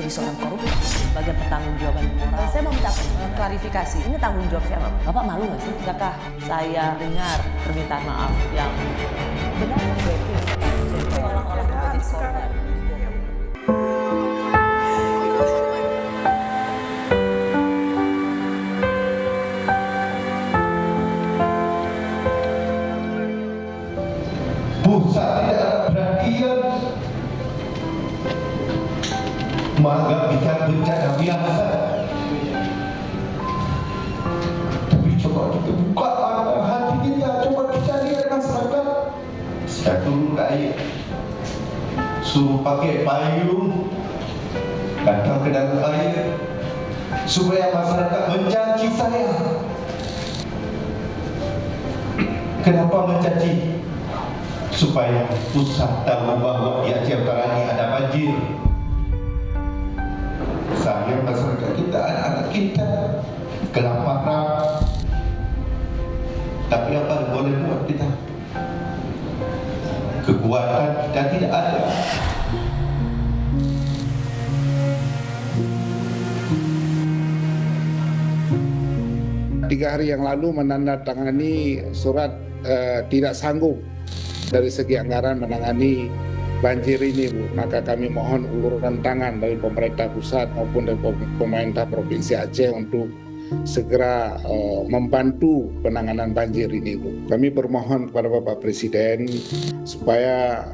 jadi seorang koruptor sebagai pertanggungjawaban moral. Saya mau minta klarifikasi, ini tanggung jawab siapa? Bapak malu nggak sih? Tidakkah saya dengar permintaan maaf yang benar berarti seolah-olah menjadi korban? Pusat tidak ada perhatian, menganggap kita bencana biasa. Tapi coba kita buka mata hati kita, coba kita lihat masyarakat. Saya turun ke air, suruh pakai payung, datang ke dalam air, supaya masyarakat mencaci saya. Kenapa mencaci? Supaya pusat tahu bahwa di Aceh Utara ini ada banjir. Sayang masyarakat kita, anak-anak kita kelaparan. Tapi apa yang boleh buat kita? Kekuatan kita tidak ada. Tiga hari yang lalu menandatangani surat tidak sanggup dari segi anggaran menangani banjir ini, Bu. Maka kami mohon uluran tangan dari pemerintah pusat maupun dari pemerintah Provinsi Aceh untuk segera membantu penanganan banjir ini, Bu. Kami bermohon kepada Bapak Presiden supaya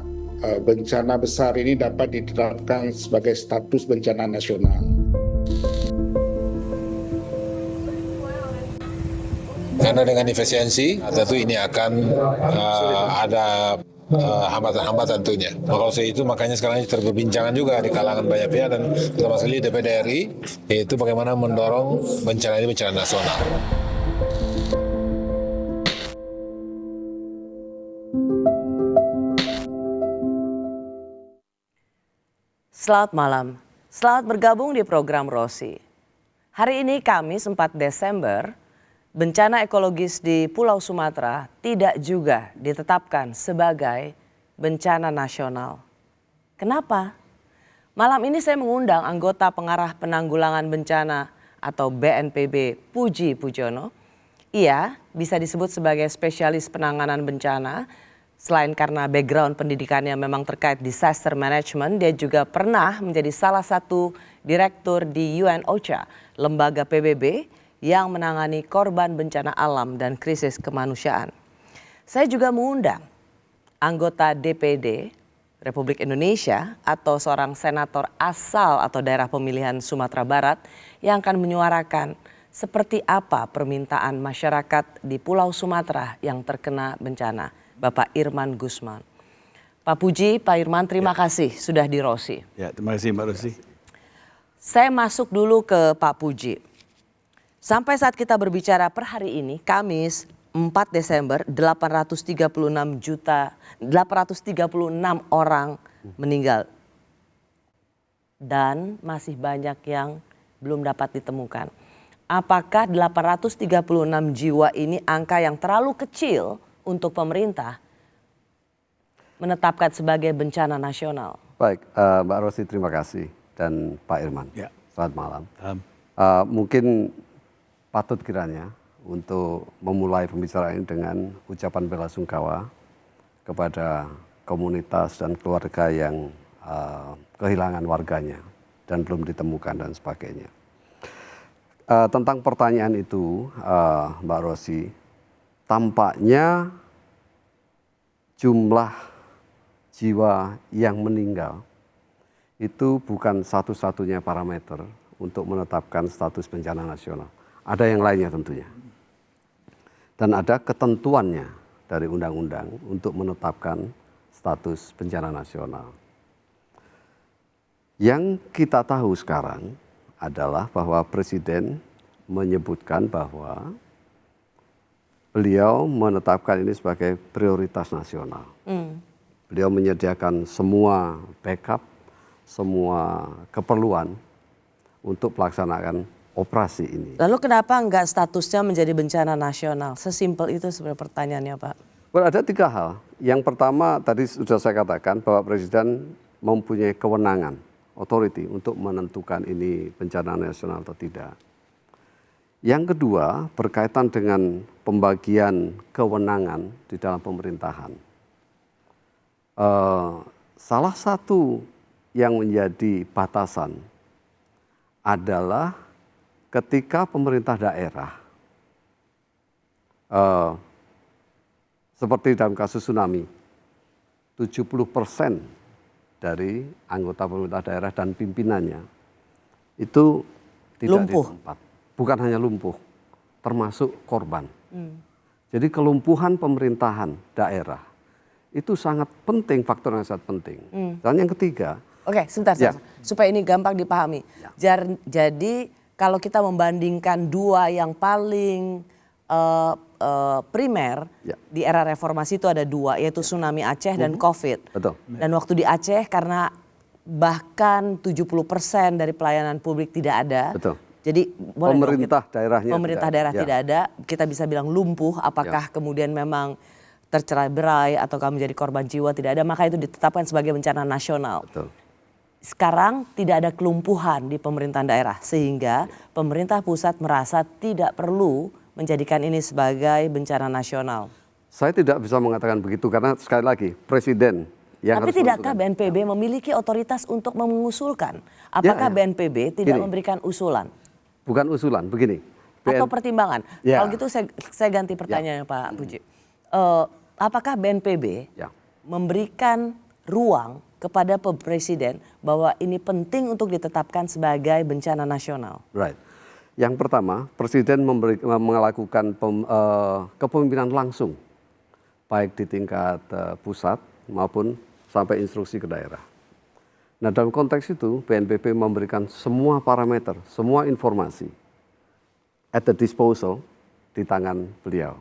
bencana besar ini dapat ditetapkan sebagai status bencana nasional. Karena dengan efisiensi tentu ini akan ada hambatan-hambatan tentunya. Maka itu makanya sekarang ini terperbincangan juga di kalangan banyak pihak dan terutama sekali DPD RI, yaitu bagaimana mendorong bencana ini bencana nasional. Selamat malam, selamat bergabung di program Rosi. Hari ini Kamis 4 Desember, bencana ekologis di Pulau Sumatera tidak juga ditetapkan sebagai bencana nasional. Kenapa? Malam ini saya mengundang anggota pengarah penanggulangan bencana atau BNPB Puji Pujono. Ia bisa disebut sebagai spesialis penanganan bencana. Selain karena background pendidikannya memang terkait disaster management, dia juga pernah menjadi salah satu direktur di UN OCHA, lembaga PBB yang menangani korban bencana alam dan krisis kemanusiaan. Saya juga mengundang anggota DPD Republik Indonesia atau seorang senator asal atau daerah pemilihan Sumatera Barat yang akan menyuarakan seperti apa permintaan masyarakat di Pulau Sumatera yang terkena bencana, Bapak Irman Gusman. Pak Puji, Pak Irman, terima kasih sudah di Rosi. Ya, terima kasih Mbak Rosi. Saya masuk dulu ke Pak Puji. Sampai saat kita berbicara per hari ini, Kamis 4 Desember, 836 orang meninggal. Dan masih banyak yang belum dapat ditemukan. Apakah 836 jiwa ini angka yang terlalu kecil untuk pemerintah menetapkan sebagai bencana nasional? Baik, Mbak Rosi terima kasih dan Pak Irman. Ya. Selamat malam. Mungkin patut kiranya untuk memulai pembicaraan ini dengan ucapan belasungkawa kepada komunitas dan keluarga yang kehilangan warganya dan belum ditemukan dan sebagainya. Tentang pertanyaan itu, Mbak Rosi, tampaknya jumlah jiwa yang meninggal itu bukan satu-satunya parameter untuk menetapkan status bencana nasional. Ada yang lainnya tentunya. Dan ada ketentuannya dari undang-undang untuk menetapkan status bencana nasional. Yang kita tahu sekarang adalah bahwa Presiden menyebutkan bahwa beliau menetapkan ini sebagai prioritas nasional. Beliau menyediakan semua backup, semua keperluan untuk pelaksanaan operasi ini. Lalu kenapa enggak statusnya menjadi bencana nasional? Sesimpel itu sebenarnya pertanyaannya, Pak. Ada tiga hal. Yang pertama tadi sudah saya katakan bahwa Presiden mempunyai kewenangan authority untuk menentukan ini bencana nasional atau tidak. Yang kedua, berkaitan dengan pembagian kewenangan di dalam pemerintahan. Salah satu yang menjadi batasan adalah ketika pemerintah daerah, seperti dalam kasus tsunami, 70% dari anggota pemerintah daerah dan pimpinannya itu tidak Lumpuh. di tempat. Bukan hanya lumpuh, termasuk korban. Jadi kelumpuhan pemerintahan daerah itu sangat penting, faktor yang sangat penting. Dan yang ketiga, Oke, sebentar, Ya. supaya ini gampang dipahami. Jadi kalau kita membandingkan dua yang paling primer Ya. di era reformasi itu ada dua, yaitu tsunami Aceh dan COVID. betul. Dan waktu di Aceh karena bahkan 70% dari pelayanan publik tidak ada. Betul. Jadi boleh dong Pemerintah daerahnya pemerintah tidak- daerah ya. tidak ada, kita bisa bilang lumpuh. Apakah kemudian memang tercerai-berai ataukah menjadi korban jiwa, tidak ada, maka itu ditetapkan sebagai bencana nasional. Betul. Sekarang tidak ada kelumpuhan di pemerintahan daerah sehingga pemerintah pusat merasa tidak perlu menjadikan ini sebagai bencana nasional. Saya tidak bisa mengatakan begitu karena sekali lagi presiden yang Tapi harus tidakkah menentukan. BNPB memiliki otoritas untuk mengusulkan? Apakah Ya. BNPB tidak Gini. memberikan usulan Bukan usulan, begini. atau pertimbangan? Ya. Kalau gitu saya ganti pertanyaannya Pak Puji. Apakah BNPB Ya. memberikan ruang kepada presiden bahwa ini penting untuk ditetapkan sebagai bencana nasional? Right. Yang pertama, presiden melakukan kepemimpinan langsung, baik di tingkat pusat maupun sampai instruksi ke daerah. Nah, dalam konteks itu BNPB memberikan semua parameter, semua informasi at the disposal di tangan beliau.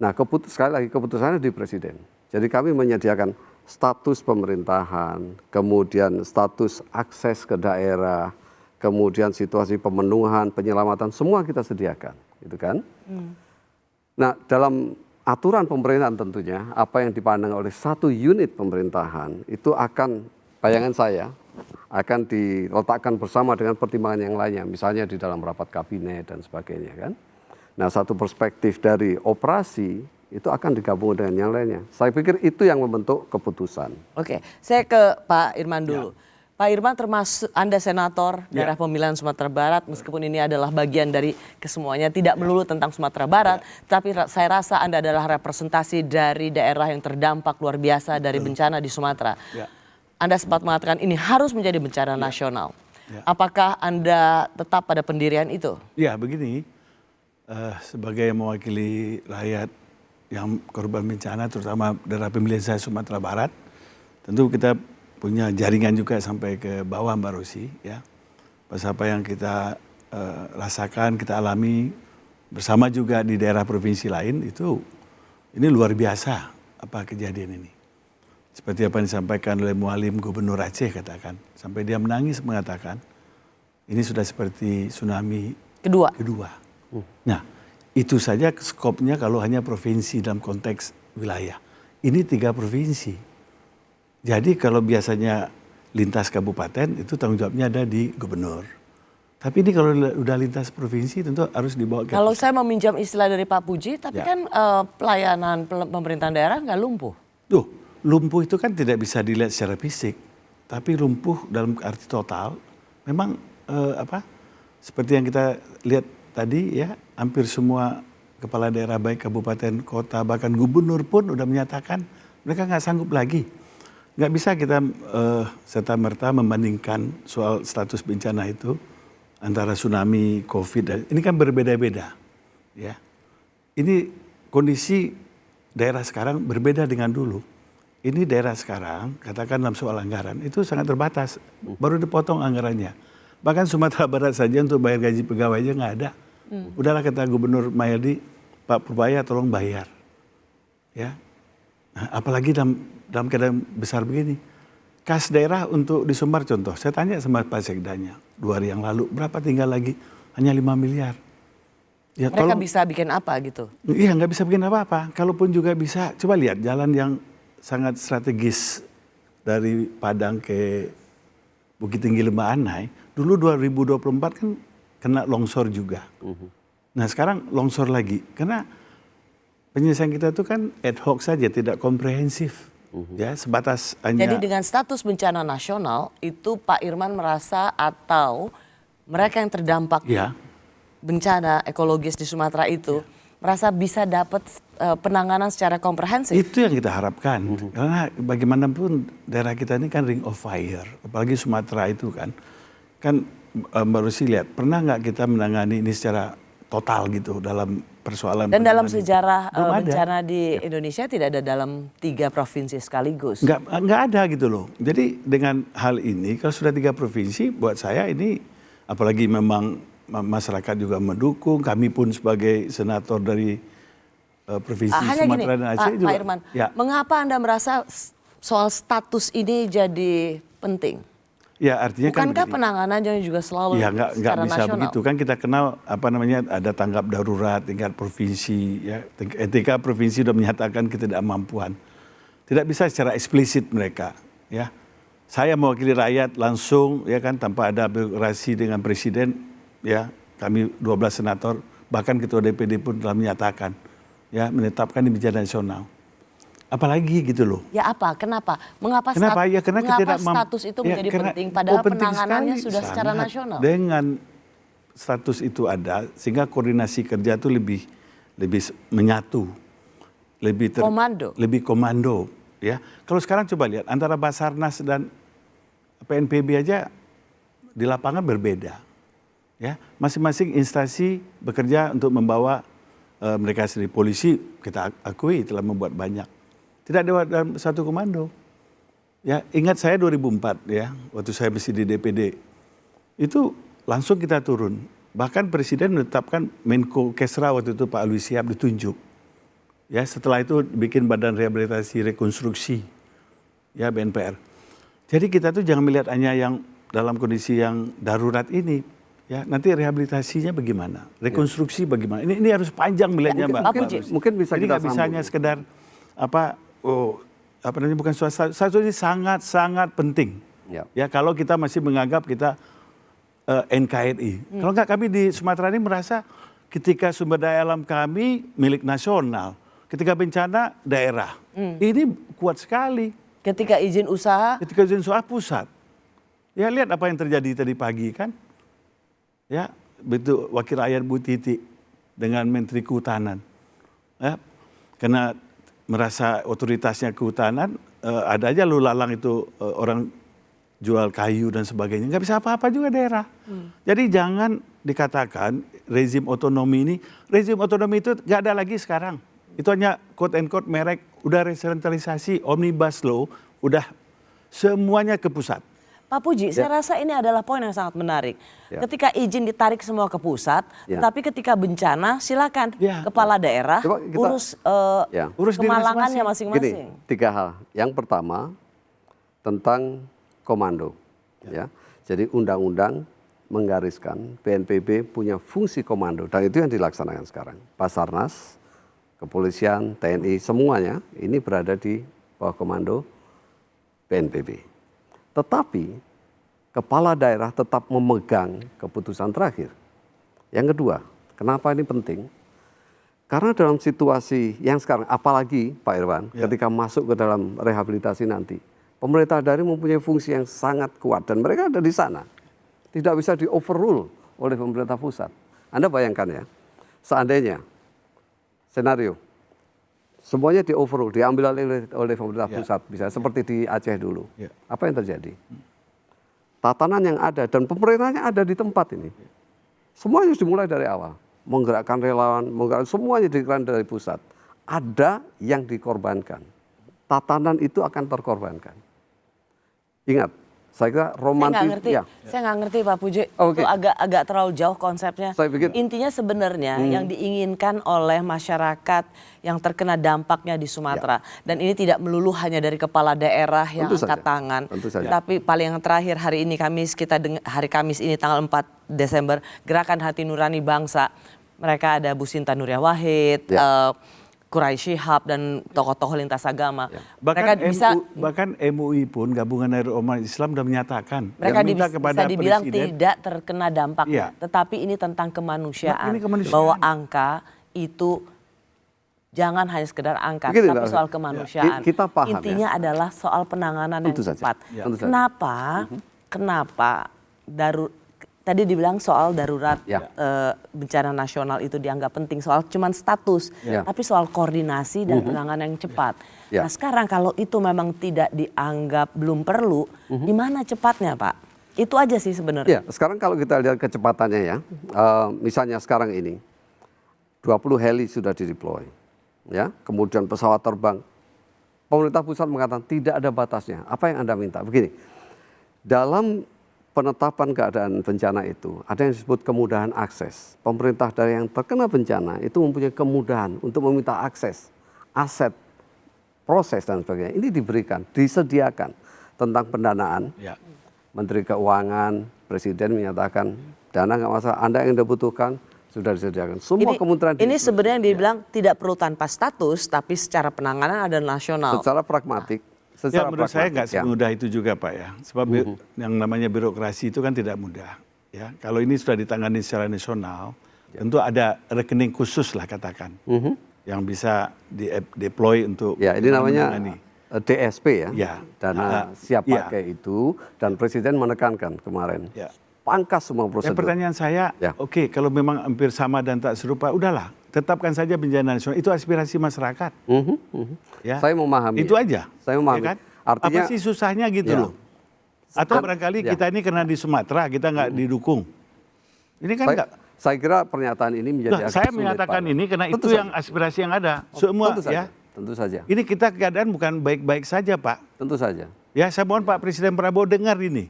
Nah, sekali lagi keputusannya di presiden. Jadi kami menyediakan status pemerintahan, kemudian status akses ke daerah, kemudian situasi pemenuhan, penyelamatan, semua kita sediakan, gitu kan? Nah, dalam aturan pemerintahan tentunya, apa yang dipandang oleh satu unit pemerintahan itu akan, bayangan saya, akan diletakkan bersama dengan pertimbangan yang lainnya, misalnya di dalam rapat kabinet dan sebagainya kan. Nah, satu perspektif dari operasi itu akan digabung dengan yang lainnya. Saya pikir itu yang membentuk keputusan. Oke, saya ke Pak Irman dulu. Pak Irman, termasuk Anda senator daerah pemilihan Sumatera Barat, meskipun ini adalah bagian dari kesemuanya, tidak melulu tentang Sumatera Barat, tapi saya rasa Anda adalah representasi dari daerah yang terdampak luar biasa dari bencana di Sumatera. Anda sempat mengatakan ini harus menjadi bencana nasional. Apakah Anda tetap pada pendirian itu? Ya, begini, sebagai mewakili rakyat yang korban bencana, terutama daerah pemilihan saya Sumatera Barat, tentu kita punya jaringan juga sampai ke bawah Mbak Rosi, ya. Pas apa yang kita rasakan, kita alami bersama juga di daerah provinsi lain itu, ini luar biasa apa kejadian ini. Seperti apa yang disampaikan oleh Mualim Gubernur Aceh katakan, sampai dia menangis mengatakan, ini sudah seperti tsunami Kedua. Nah, itu saja skopnya kalau hanya provinsi dalam konteks wilayah. Ini 3 provinsi. Jadi kalau biasanya lintas kabupaten itu tanggung jawabnya ada di gubernur. Tapi ini kalau udah lintas provinsi tentu harus dibawa ke... Kalau saya meminjam istilah dari Pak Puji, tapi kan pelayanan pemerintahan daerah nggak lumpuh. Tuh, lumpuh itu kan tidak bisa dilihat secara fisik. Tapi lumpuh dalam arti total memang seperti yang kita lihat tadi ya, hampir semua kepala daerah baik kabupaten, kota, bahkan gubernur pun udah menyatakan mereka nggak sanggup lagi. Nggak bisa kita serta-merta membandingkan soal status bencana itu antara tsunami, COVID, dan ini kan berbeda-beda. Ya. Ini kondisi daerah sekarang berbeda dengan dulu. Ini daerah sekarang, katakan dalam soal anggaran, itu sangat terbatas. Baru dipotong anggarannya. Bahkan Sumatera Barat saja untuk bayar gaji pegawai aja nggak ada. Udahlah kata Gubernur Mayadi, Pak Purbaya tolong bayar. Ya. Nah, apalagi dalam keadaan besar begini. Kas daerah untuk di Sumbar contoh, saya tanya sama Pak Sekdanya 2 hari yang lalu, berapa tinggal lagi? Hanya 5 miliar. Ya, Mereka bisa bikin apa gitu? Iya, nggak bisa bikin apa-apa. Kalaupun juga bisa, coba lihat jalan yang sangat strategis dari Padang ke Bukit Tinggi Lembah Anai, dulu 2024 kan kena longsor juga. Nah sekarang longsor lagi, karena penyelesaian kita itu kan ad hoc saja, tidak komprehensif. Ya, sebatas hanya... Jadi dengan status bencana nasional, itu Pak Irman merasa atau mereka yang terdampak Ya, bencana ekologis di Sumatera itu, merasa bisa dapat penanganan secara komprehensif? itu yang kita harapkan. Karena bagaimanapun daerah kita ini kan ring of fire, apalagi Sumatera itu kan. Kan Mbak Rusi lihat, pernah nggak kita menangani ini secara total gitu dalam persoalan. Dan dalam sejarah Belum ada. bencana di Indonesia tidak ada dalam 3 provinsi sekaligus. Nggak ada gitu loh. Jadi dengan hal ini, kalau sudah 3 provinsi, buat saya ini, apalagi memang masyarakat juga mendukung, kami pun sebagai senator dari provinsi Hanya gini, Sumatera dan Aceh juga. Pak Irman, Ya. mengapa Anda merasa soal status ini jadi penting? Ya artinya Bukankah kan penanganannya juga selalu ya nggak secara bisa nasional? begitu kan, kita kenal apa namanya, ada tanggap darurat tingkat provinsi ya, ketika provinsi sudah menyatakan ketidakmampuan, tidak bisa secara eksplisit mereka ya. Saya mewakili rakyat langsung ya kan, tanpa ada birokrasi dengan presiden ya, kami 12 senator bahkan ketua DPD pun telah menyatakan ya, menetapkan ini bencana nasional. Apalagi gitu loh. Ya apa? Kenapa? Mengapa Ya karena mengapa ketidakmam- status itu ya, menjadi karena- penting? Padahal penting penanganannya sekali, sudah secara sangat. nasional. Dengan status itu ada, sehingga koordinasi kerja itu lebih menyatu, lebih lebih komando. Ya, kalau sekarang coba lihat antara Basarnas dan PNPB aja di lapangan berbeda. Ya, masing-masing instansi bekerja untuk membawa mereka sendiri. Polisi kita akui telah membuat banyak. Tidak ada dalam satu komando. Ya, ingat saya 2004 ya, waktu saya masih di DPD. Itu langsung kita turun. Bahkan Presiden menetapkan Menko Kesra waktu itu Pak Alwi Siap ditunjuk. Ya, setelah itu bikin Badan Rehabilitasi Rekonstruksi ya, BNPR. Jadi kita tuh jangan melihat hanya yang dalam kondisi yang darurat ini. Ya, nanti rehabilitasinya bagaimana? Rekonstruksi bagaimana? Ini harus panjang melihatnya, Mbak. Mungkin bisa Jadi kita nggak bisa sambung. hanya sekedar apa namanya, bukan satu ini sangat penting. Ya, kalau kita masih menganggap kita NKRI. Kalau enggak, kami di Sumatera ini merasa ketika sumber daya alam kami milik nasional, ketika bencana daerah. Ini kuat sekali. Ketika izin usaha, Ketika izin usaha pusat. Ya, lihat apa yang terjadi tadi pagi kan. Ya, betul Wakil Rakyat Bu Titi dengan Menteri Kehutanan. Ya, karena merasa otoritasnya kehutanan, ada aja lu lalang itu orang jual kayu dan sebagainya, nggak bisa apa-apa juga daerah. Jadi jangan dikatakan rezim otonomi itu nggak ada lagi sekarang. Itu hanya quote and quote merek, udah resentralisasi, omnibus law, udah semuanya ke pusat. Pak Puji, saya rasa ini adalah poin yang sangat menarik. Ya. Ketika izin ditarik semua ke pusat, Ya. tetapi ketika bencana silakan Ya. kepala daerah Coba kita- urus Ya. Urus diri kemalangannya masing-masing. masing-masing. Gini, 3 hal. Yang pertama tentang komando. Ya. Jadi undang-undang menggariskan BNPB punya fungsi komando dan itu yang dilaksanakan sekarang. Basarnas, kepolisian, TNI, semuanya ini berada di bawah komando BNPB. Tetapi kepala daerah tetap memegang keputusan terakhir. Yang kedua, kenapa ini penting? Karena dalam situasi yang sekarang, apalagi Pak Irwan, ketika masuk ke dalam rehabilitasi nanti, pemerintah daerah mempunyai fungsi yang sangat kuat dan mereka ada di sana. Tidak bisa di-overrule oleh pemerintah pusat. Anda bayangkan ya, seandainya senario semuanya di-overrule, diambil oleh pemerintah pusat, bisa seperti di Aceh dulu. Apa yang terjadi? Tatanan yang ada dan pemerintahnya ada di tempat ini. Semuanya dimulai dari awal. Menggerakkan relawan, semuanya digerakkan dari pusat. Ada yang dikorbankan. Tatanan itu akan terkorbankan. Ingat, saya kira romantis. Saya nggak ngerti Pak Puji. Oke. Itu agak terlalu jauh konsepnya. Saya pikir- Intinya sebenarnya yang diinginkan oleh masyarakat yang terkena dampaknya di Sumatera. Dan ini tidak melulu hanya dari kepala daerah yang Tentu angkat saja. tangan. Tentu saja. Tapi paling yang terakhir hari ini hari Kamis ini tanggal 4 Desember, Gerakan Hati Nurani Bangsa. Mereka ada Bu Sinta Nuriyah Wahid, Quraisy Shihab dan tokoh-tokoh lintas agama. Bahkan Mereka bisa bahkan MUI pun gabungan dari umat Islam sudah menyatakan mereka yang minta kepada bisa dibilang presiden, tidak terkena dampaknya, Iya. tetapi ini tentang kemanusiaan, Ini kemanusiaan. bahwa angka itu jangan hanya sekedar angka, Begini, tapi Mbak. soal kemanusiaan. Kita paham, Intinya adalah soal penanganan Tentu yang saja. cepat. Tentu saja. Kenapa tadi dibilang soal darurat Ya. bencana nasional itu dianggap penting, soal cuman status, Ya. tapi soal koordinasi dan penanganan yang cepat. Ya. Nah sekarang kalau itu memang tidak dianggap belum perlu, di mana cepatnya Pak? Itu aja sih sebenarnya. Ya, sekarang kalau kita lihat kecepatannya ya, misalnya sekarang ini 20 heli sudah dideploy, ya, kemudian pesawat terbang. Pemerintah pusat mengatakan tidak ada batasnya. Apa yang Anda minta? Begini, dalam penetapan keadaan bencana itu ada yang disebut kemudahan akses. Pemerintah dari yang terkena bencana itu mempunyai kemudahan untuk meminta akses, aset, proses dan sebagainya. Ini diberikan, disediakan tentang pendanaan. Ya. Menteri Keuangan, Presiden menyatakan dana nggak masalah, Anda yang dibutuhkan sudah disediakan. Semua kementerian Ini sebenarnya yang dibilang tidak perlu tanpa status, tapi secara penanganan ada nasional. secara pragmatik. Ya menurut saya nggak ya. semudah itu juga Pak ya. Sebab yang namanya birokrasi itu kan tidak mudah. Ya, kalau ini sudah ditangani secara nasional, tentu ada rekening khusus lah katakan, yang bisa di-deploy untuk Ya, ini namanya menangani. DSP ya, Ya. dana siap Ya. pakai itu, dan Presiden menekankan kemarin, Ya. pangkas semua prosedur. Pertanyaan saya, Ya. oke, kalau memang hampir sama dan tak serupa, udahlah, tetapkan saja bencana nasional. Itu aspirasi masyarakat. Ya. Saya memahami. Itu aja. Saya memahami. Ya kan? Artinya, apa sih susahnya gitu Ya. loh? Atau barangkali kita ini karena di Sumatera kita nggak didukung. Ini kan nggak. saya kira pernyataan ini menjadi Nah, agak saya sulit, menyatakan Pak. ini karena Tentu itu saja. yang aspirasi yang ada. Semua tentu saja. ya. Tentu saja. Ini kita keadaan bukan baik-baik saja, Pak. Tentu saja. Ya, saya mohon Pak Presiden Prabowo dengar ini.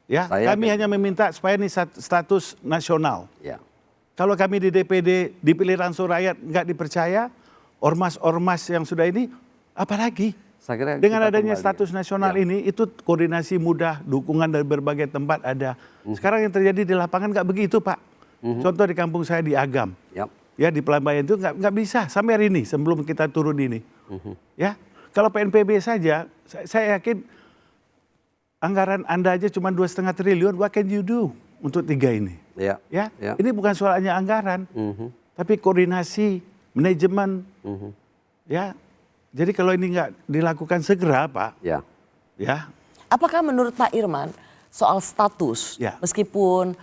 Ya, Saya kami yakin. hanya meminta supaya ini status nasional. Ya. Kalau kami di DPD dipilih langsung rakyat nggak dipercaya, ormas-ormas yang sudah ini, apalagi? Saya kira Dengan kita adanya kembali. status nasional Ya. ini, itu koordinasi mudah, dukungan dari berbagai tempat ada. Sekarang yang terjadi di lapangan nggak begitu, Pak. Contoh di kampung saya di Agam, Ya. ya di Pelambayan itu nggak bisa sampai hari ini sebelum kita turun ini. Ya, kalau PNPB saja, saya yakin anggaran Anda aja cuma 2,5 triliun, what can you do untuk 3 ini? Ya. Ya, Ya. ini bukan soal hanya anggaran, tapi koordinasi, manajemen, ya. Jadi kalau ini nggak dilakukan segera, Pak, Ya. ya, Apakah menurut Pak Irman soal status, Ya. meskipun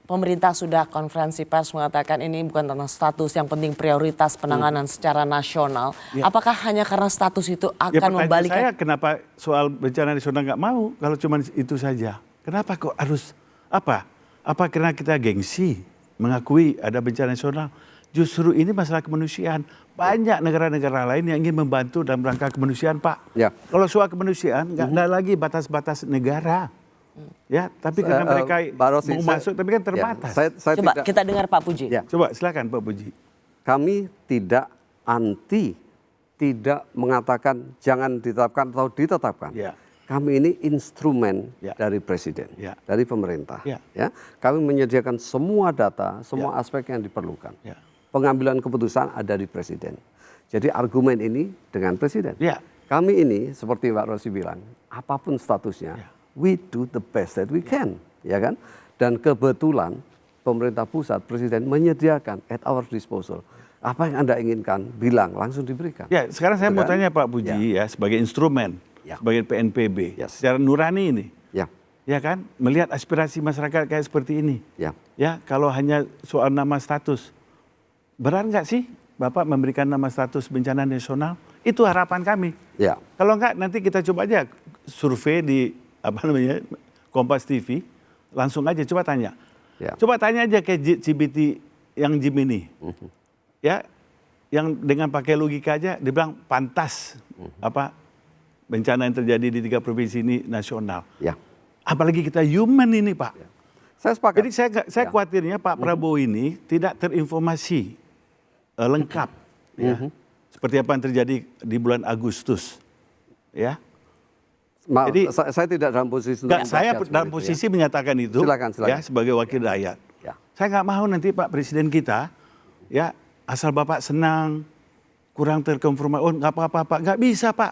pemerintah sudah konferensi pers mengatakan ini bukan tentang status, yang penting prioritas penanganan secara nasional, Ya. apakah hanya karena status itu ya akan pertanyaan membalikkan? saya kenapa soal bencana nasional nggak mau kalau cuma itu saja? Kenapa kok harus apa? Apa karena kita gengsi mengakui ada bencana nasional? Justru ini masalah kemanusiaan. Banyak negara-negara lain yang ingin membantu dalam rangka kemanusiaan, Pak. Ya. Kalau soal kemanusiaan nggak ada lagi batas-batas negara. Ya, tapi karena mereka Mbak Rosi, mau saya- masuk, tapi kan terbatas. Ya, saya Coba tidak, kita dengar Pak Puji. Ya. Coba silakan Pak Puji. kami tidak anti, tidak mengatakan jangan ditetapkan atau ditetapkan. Ya. Kami ini instrumen Ya. dari presiden, Ya. dari pemerintah. Ya. Ya, kami menyediakan semua data, semua aspek yang diperlukan. Ya. Pengambilan keputusan ada di presiden. Jadi argumen ini dengan presiden. Ya. Kami ini seperti Mbak Rosi bilang, apapun statusnya, Ya. we do the best that we can, ya kan? Dan kebetulan pemerintah pusat, presiden menyediakan at our disposal. Apa yang Anda inginkan, bilang langsung diberikan. Ya, sekarang saya Betul mau kan? tanya Pak Puji ya sebagai instrumen, Ya. sebagai PNPB, Yes. secara nurani ini, Ya, ya kan, melihat aspirasi masyarakat kayak seperti ini, ya. ya kalau hanya soal nama status, benar nggak sih Bapak memberikan nama status bencana nasional? Itu harapan kami. Ya. Kalau enggak nanti kita coba aja survei di apa namanya Kompas TV, langsung aja coba tanya, Ya. coba tanya aja ke CBT yang Gemini, ya, yang dengan pakai logika aja dibilang pantas apa bencana yang terjadi di 3 provinsi ini nasional. Ya. Apalagi kita human ini Pak. Saya sepakat. Jadi saya khawatirnya Pak Prabowo ini tidak terinformasi lengkap, ya, seperti apa yang terjadi di bulan Agustus, ya. Jadi- Saya tidak dalam posisi Enggak, untuk saya membaca dalam seperti itu, posisi menyatakan itu, Silakan, silakan. ya, sebagai wakil rakyat. Ya. Saya nggak mau nanti Pak Presiden kita, ya, asal Bapak senang, kurang terkonfirmasi. Oh nggak apa-apa Pak, nggak bisa Pak.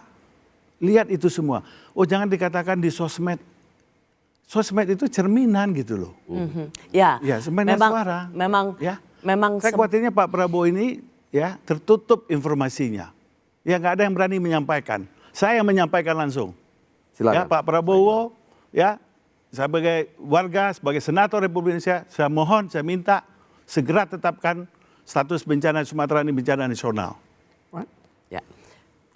Lihat itu semua. Oh jangan dikatakan di sosmed. Sosmed itu cerminan gitu loh. Ya, cerminan suara. Memang Saya khawatirnya Pak Prabowo ini ya tertutup informasinya. Ya nggak ada yang berani menyampaikan. Saya yang menyampaikan langsung. Silakan. Ya Pak Prabowo, ya sebagai warga, sebagai senator Republik Indonesia, saya mohon, saya minta segera tetapkan status bencana Sumatera ini bencana nasional. ya.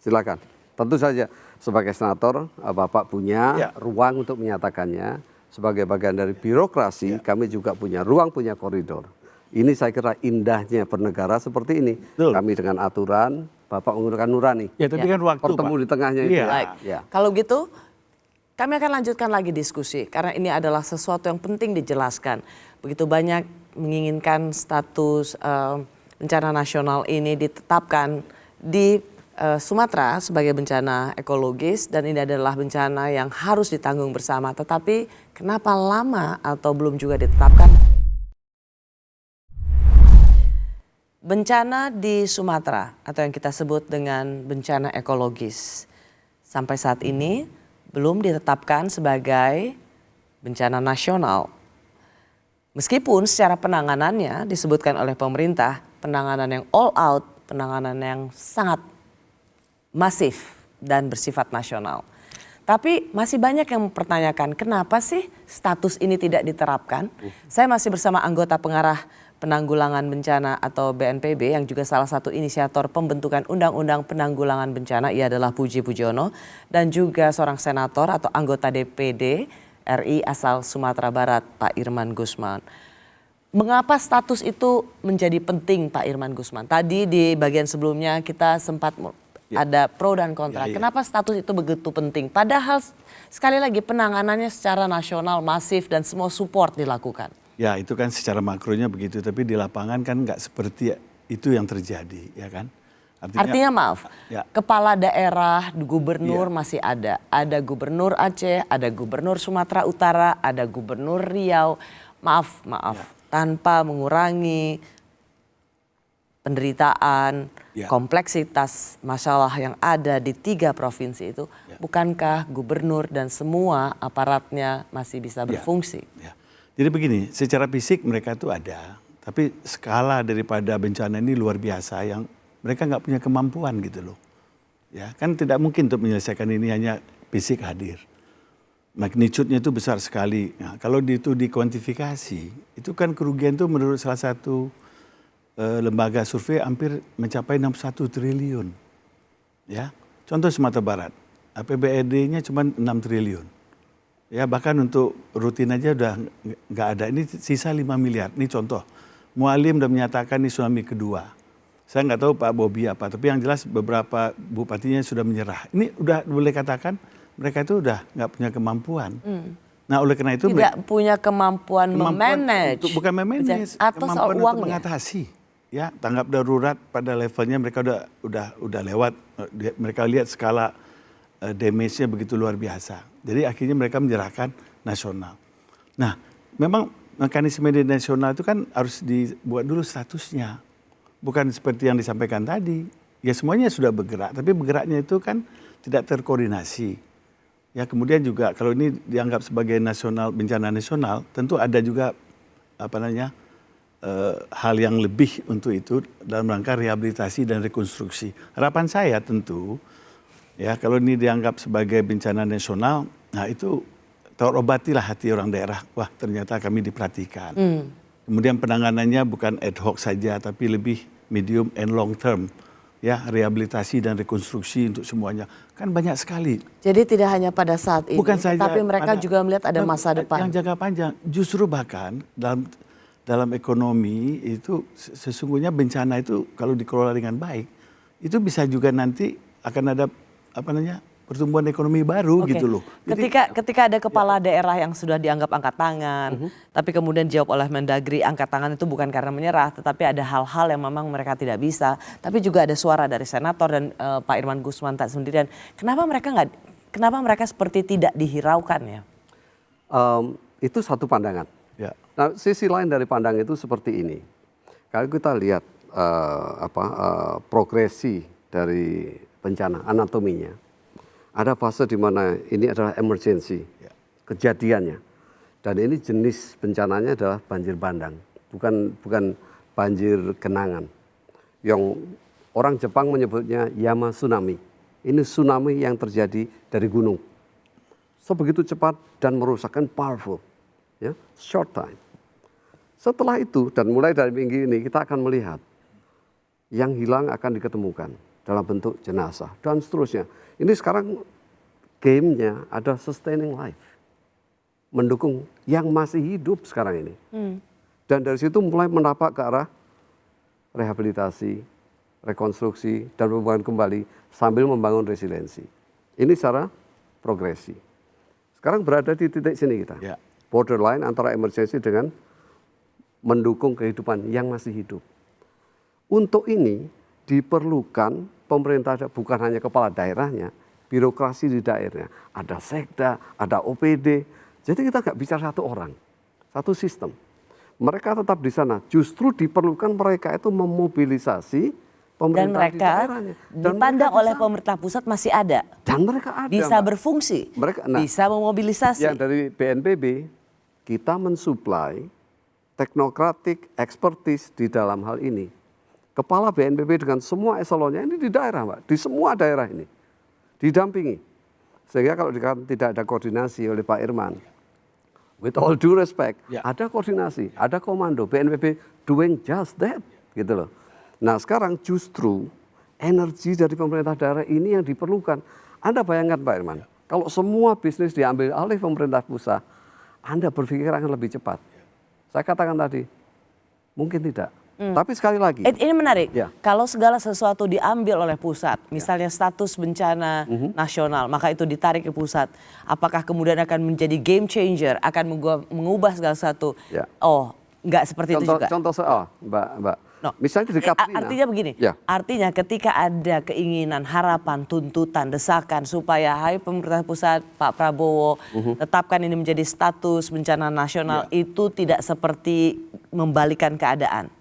Silakan. Tentu saja sebagai senator Bapak punya ruang untuk menyatakannya. Sebagai bagian dari birokrasi kami juga punya ruang, punya koridor. Ini saya kira indahnya bernegara seperti ini. Betul. Kami dengan aturan, Bapak menggunakan nurani. Ya tapi kan waktu Bertemu Pak. di tengahnya itu. Iya. Baik. Kalau gitu, kami akan lanjutkan lagi diskusi karena ini adalah sesuatu yang penting dijelaskan. Begitu banyak menginginkan status bencana nasional ini ditetapkan di Sumatera sebagai bencana ekologis dan ini adalah bencana yang harus ditanggung bersama. Tetapi kenapa lama atau belum juga ditetapkan? Bencana di Sumatera atau yang kita sebut dengan bencana ekologis sampai saat ini belum ditetapkan sebagai bencana nasional. Meskipun secara penanganannya disebutkan oleh pemerintah penanganan yang all out, penanganan yang sangat masif dan bersifat nasional. Tapi masih banyak yang mempertanyakan kenapa sih status ini tidak diterapkan. Saya masih bersama anggota pengarah Penanggulangan Bencana atau BNPB yang juga salah satu inisiator pembentukan Undang-Undang Penanggulangan Bencana. Ia adalah Puji Pujiono dan juga seorang senator atau anggota DPD RI asal Sumatera Barat, Pak Irman Gusman. Mengapa status itu menjadi penting Pak Irman Gusman? Tadi di bagian sebelumnya kita sempat ada pro dan kontra. Kenapa status itu begitu penting? Padahal sekali lagi penanganannya secara nasional masif dan semua support dilakukan. Ya itu kan secara makronya begitu, tapi di lapangan kan nggak seperti itu yang terjadi, ya kan? Artinya maaf, kepala daerah, gubernur masih ada. Ada gubernur Aceh, ada gubernur Sumatera Utara, ada gubernur Riau. Maaf, tanpa mengurangi penderitaan, kompleksitas masalah yang ada di 3 provinsi itu. Bukankah gubernur dan semua aparatnya masih bisa berfungsi? Jadi begini, secara fisik mereka itu ada, tapi skala daripada bencana ini luar biasa yang mereka nggak punya kemampuan gitu loh. Ya kan tidak mungkin untuk menyelesaikan ini hanya fisik hadir. Magnitude-nya itu besar sekali. Nah, kalau itu dikuantifikasi, itu kan kerugian itu menurut salah satu lembaga survei hampir mencapai 61 triliun. Ya, contoh Sumatera Barat, APBD-nya cuma 6 triliun. Ya bahkan untuk rutin aja udah nggak ada. Ini sisa 5 miliar. Ini contoh. Mualim udah menyatakan ini tsunami kedua. Saya nggak tahu Pak Bobi apa, tapi yang jelas beberapa bupatinya sudah menyerah. Ini udah boleh katakan mereka itu udah nggak punya kemampuan. Nah oleh karena itu tidak punya kemampuan memanage, bukan memanage, atau kemampuan soal untuk uangnya. mengatasi. Ya tanggap darurat pada levelnya mereka udah lewat. Mereka lihat skala damage-nya begitu luar biasa. Jadi akhirnya mereka menyerahkan nasional. Nah, memang mekanisme di nasional itu kan harus dibuat dulu statusnya. Bukan seperti yang disampaikan tadi. Ya semuanya sudah bergerak, tapi bergeraknya itu kan tidak terkoordinasi. Ya kemudian juga kalau ini dianggap sebagai nasional, bencana nasional, tentu ada juga hal yang lebih untuk itu dalam rangka rehabilitasi dan rekonstruksi. Harapan saya tentu ya kalau ini dianggap sebagai bencana nasional, nah itu terobatilah hati orang daerah. Wah ternyata kami diperhatikan. Kemudian penanganannya bukan ad hoc saja, tapi lebih medium and long term. Ya rehabilitasi dan rekonstruksi untuk semuanya. Kan banyak sekali. Jadi tidak hanya pada saat ini, bukan saja tapi mereka juga melihat ada masa depan. Yang jangka panjang. Justru bahkan dalam ekonomi itu sesungguhnya bencana itu kalau dikelola dengan baik, itu bisa juga nanti akan ada pertumbuhan ekonomi baru gitu loh. Jadi, ketika ada kepala daerah yang sudah dianggap angkat tangan, tapi kemudian dijawab oleh Mendagri angkat tangan itu bukan karena menyerah, tetapi ada hal-hal yang memang mereka tidak bisa. Tapi juga ada suara dari senator dan Pak Irman Gusman tak sendirian. Kenapa mereka seperti tidak dihiraukan ya? Itu satu pandangan. Ya. Nah, sisi lain dari pandangan itu seperti ini. Kalau kita lihat progresi dari bencana, anatominya. Ada fase di mana ini adalah emergency, kejadiannya. Dan ini jenis bencananya adalah banjir bandang, bukan banjir genangan. Yang orang Jepang menyebutnya Yama tsunami. Ini tsunami yang terjadi dari gunung. Sebegitu cepat dan merusakkan, powerful. Ya, short time. Setelah itu, dan mulai dari minggu ini kita akan melihat yang hilang akan diketemukan dalam bentuk jenazah dan seterusnya. Ini sekarang game-nya ada sustaining life. Mendukung yang masih hidup sekarang ini. Dan dari situ mulai menapak ke arah rehabilitasi, rekonstruksi, dan pembangunan kembali sambil membangun resiliensi. Ini secara progresi. Sekarang berada di titik sini kita. Borderline antara emergency dengan mendukung kehidupan yang masih hidup. Untuk ini diperlukan pemerintah, bukan hanya kepala daerahnya, birokrasi di daerahnya. Ada sekda, ada OPD. Jadi kita nggak bicara satu orang, satu sistem. Mereka tetap di sana. Justru diperlukan mereka itu memobilisasi pemerintah dan mereka di daerahnya. Dan dipandang mereka oleh bisa, pemerintah pusat masih ada. Dan mereka ada. Bisa Mbak. berfungsi, Nah, bisa memobilisasi. yang dari BNPB, kita mensuplai teknokratik expertise di dalam hal ini. Kepala BNPB dengan semua eselonnya ini di daerah, Mbak. Di semua daerah ini. Didampingi. Sehingga kalau tidak ada koordinasi oleh Pak Irman, with all due respect, ada koordinasi, ada komando, BNPB doing just that, gitu loh. Nah sekarang justru energi dari pemerintah daerah ini yang diperlukan. Anda bayangkan Pak Irman, kalau semua bisnis diambil alih pemerintah pusat, Anda berpikir akan lebih cepat. Saya katakan tadi, mungkin tidak. Tapi sekali lagi. Ini menarik, Ya. kalau segala sesuatu diambil oleh pusat, misalnya status bencana nasional, maka itu ditarik ke pusat. Apakah kemudian akan menjadi game changer, akan mengubah segala sesuatu? Ya. Oh, nggak seperti itu juga. Contoh soal, Mbak. No. Misalnya di Katrina. Artinya begini, artinya ketika ada keinginan, harapan, tuntutan, desakan supaya hai pemerintah pusat, Pak Prabowo tetapkan ini menjadi status bencana nasional, itu tidak seperti membalikan keadaan.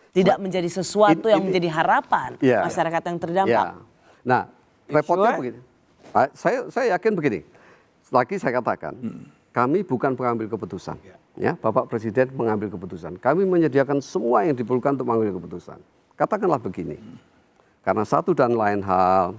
Tidak menjadi sesuatu yang menjadi harapan masyarakat yang terdampak. Nah, repotnya begini. Saya yakin begini. Lagi saya katakan, kami bukan pengambil keputusan. Ya, Bapak Presiden mengambil keputusan. Kami menyediakan semua yang diperlukan untuk mengambil keputusan. Katakanlah begini, karena satu dan lain hal,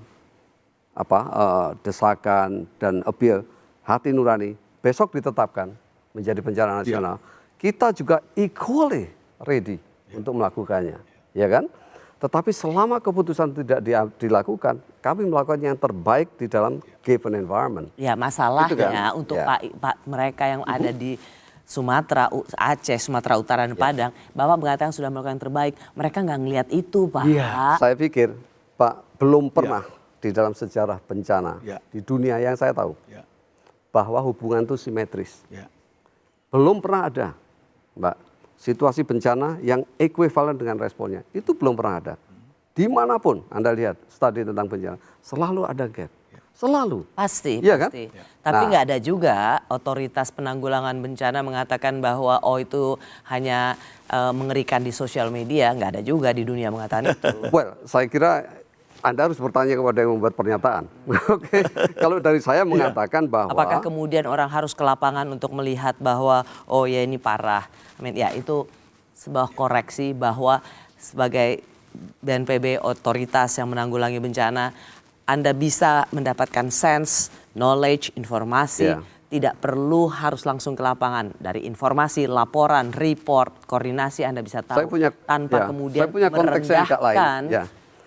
desakan dan appeal hati nurani besok ditetapkan menjadi bencana nasional. Kita juga equally ready untuk melakukannya, ya kan? Tetapi selama keputusan tidak dilakukan, kami melakukan yang terbaik di dalam given environment. Ya, masalahnya Gitu kan? untuk Pak mereka yang ada di Sumatera, Aceh, Sumatera Utara dan Padang, Bapak mengatakan sudah melakukan yang terbaik. Mereka nggak ngelihat itu, Pak. Saya pikir, Pak, belum pernah di dalam sejarah bencana di dunia yang saya tahu bahwa hubungan itu simetris. Belum pernah ada, Mbak, situasi bencana yang ekuivalen dengan responnya. Itu belum pernah ada. Dimanapun Anda lihat studi tentang bencana, selalu ada gap. Selalu. Pasti, Iya pasti. Kan? Tapi nggak ada juga otoritas penanggulangan bencana mengatakan bahwa itu hanya mengerikan di sosial media. Nggak ada juga di dunia mengatakan itu. Well, saya kira Anda harus bertanya kepada yang membuat pernyataan. Oke, kalau dari saya mengatakan bahwa apakah kemudian orang harus ke lapangan untuk melihat bahwa oh ya ini parah. Ya itu sebuah koreksi bahwa sebagai BNPB otoritas yang menanggulangi bencana, Anda bisa mendapatkan sense, knowledge, informasi, tidak perlu harus langsung ke lapangan. Dari informasi, laporan, report, koordinasi Anda bisa tahu tanpa kemudian merendahkan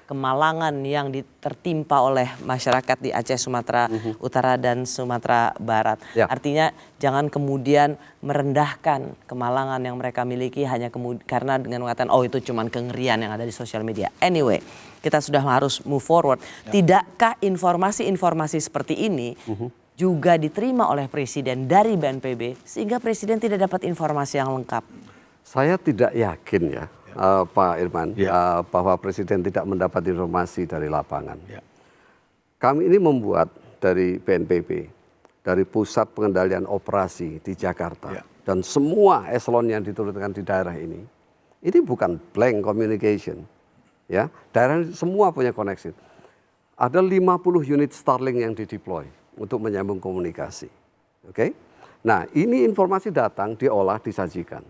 kemalangan yang tertimpa oleh masyarakat di Aceh, Sumatera Utara dan Sumatera Barat. Artinya jangan kemudian merendahkan kemalangan yang mereka miliki hanya karena dengan mengatakan oh itu cuma kengerian yang ada di sosial media. Anyway, kita sudah harus move forward. Tidakkah informasi-informasi seperti ini juga diterima oleh Presiden dari BNPB sehingga Presiden tidak dapat informasi yang lengkap? Saya tidak yakin ya. Pak Irman, bahwa Presiden tidak mendapat informasi dari lapangan. Kami ini membuat dari BNPB, dari Pusat Pengendalian Operasi di Jakarta, dan semua eselon yang diturunkan di daerah ini bukan blank communication. ya. Daerah semua punya koneksi. Ada 50 unit Starlink yang dideploy untuk menyambung komunikasi. Oke. Nah, ini informasi datang, diolah, disajikan.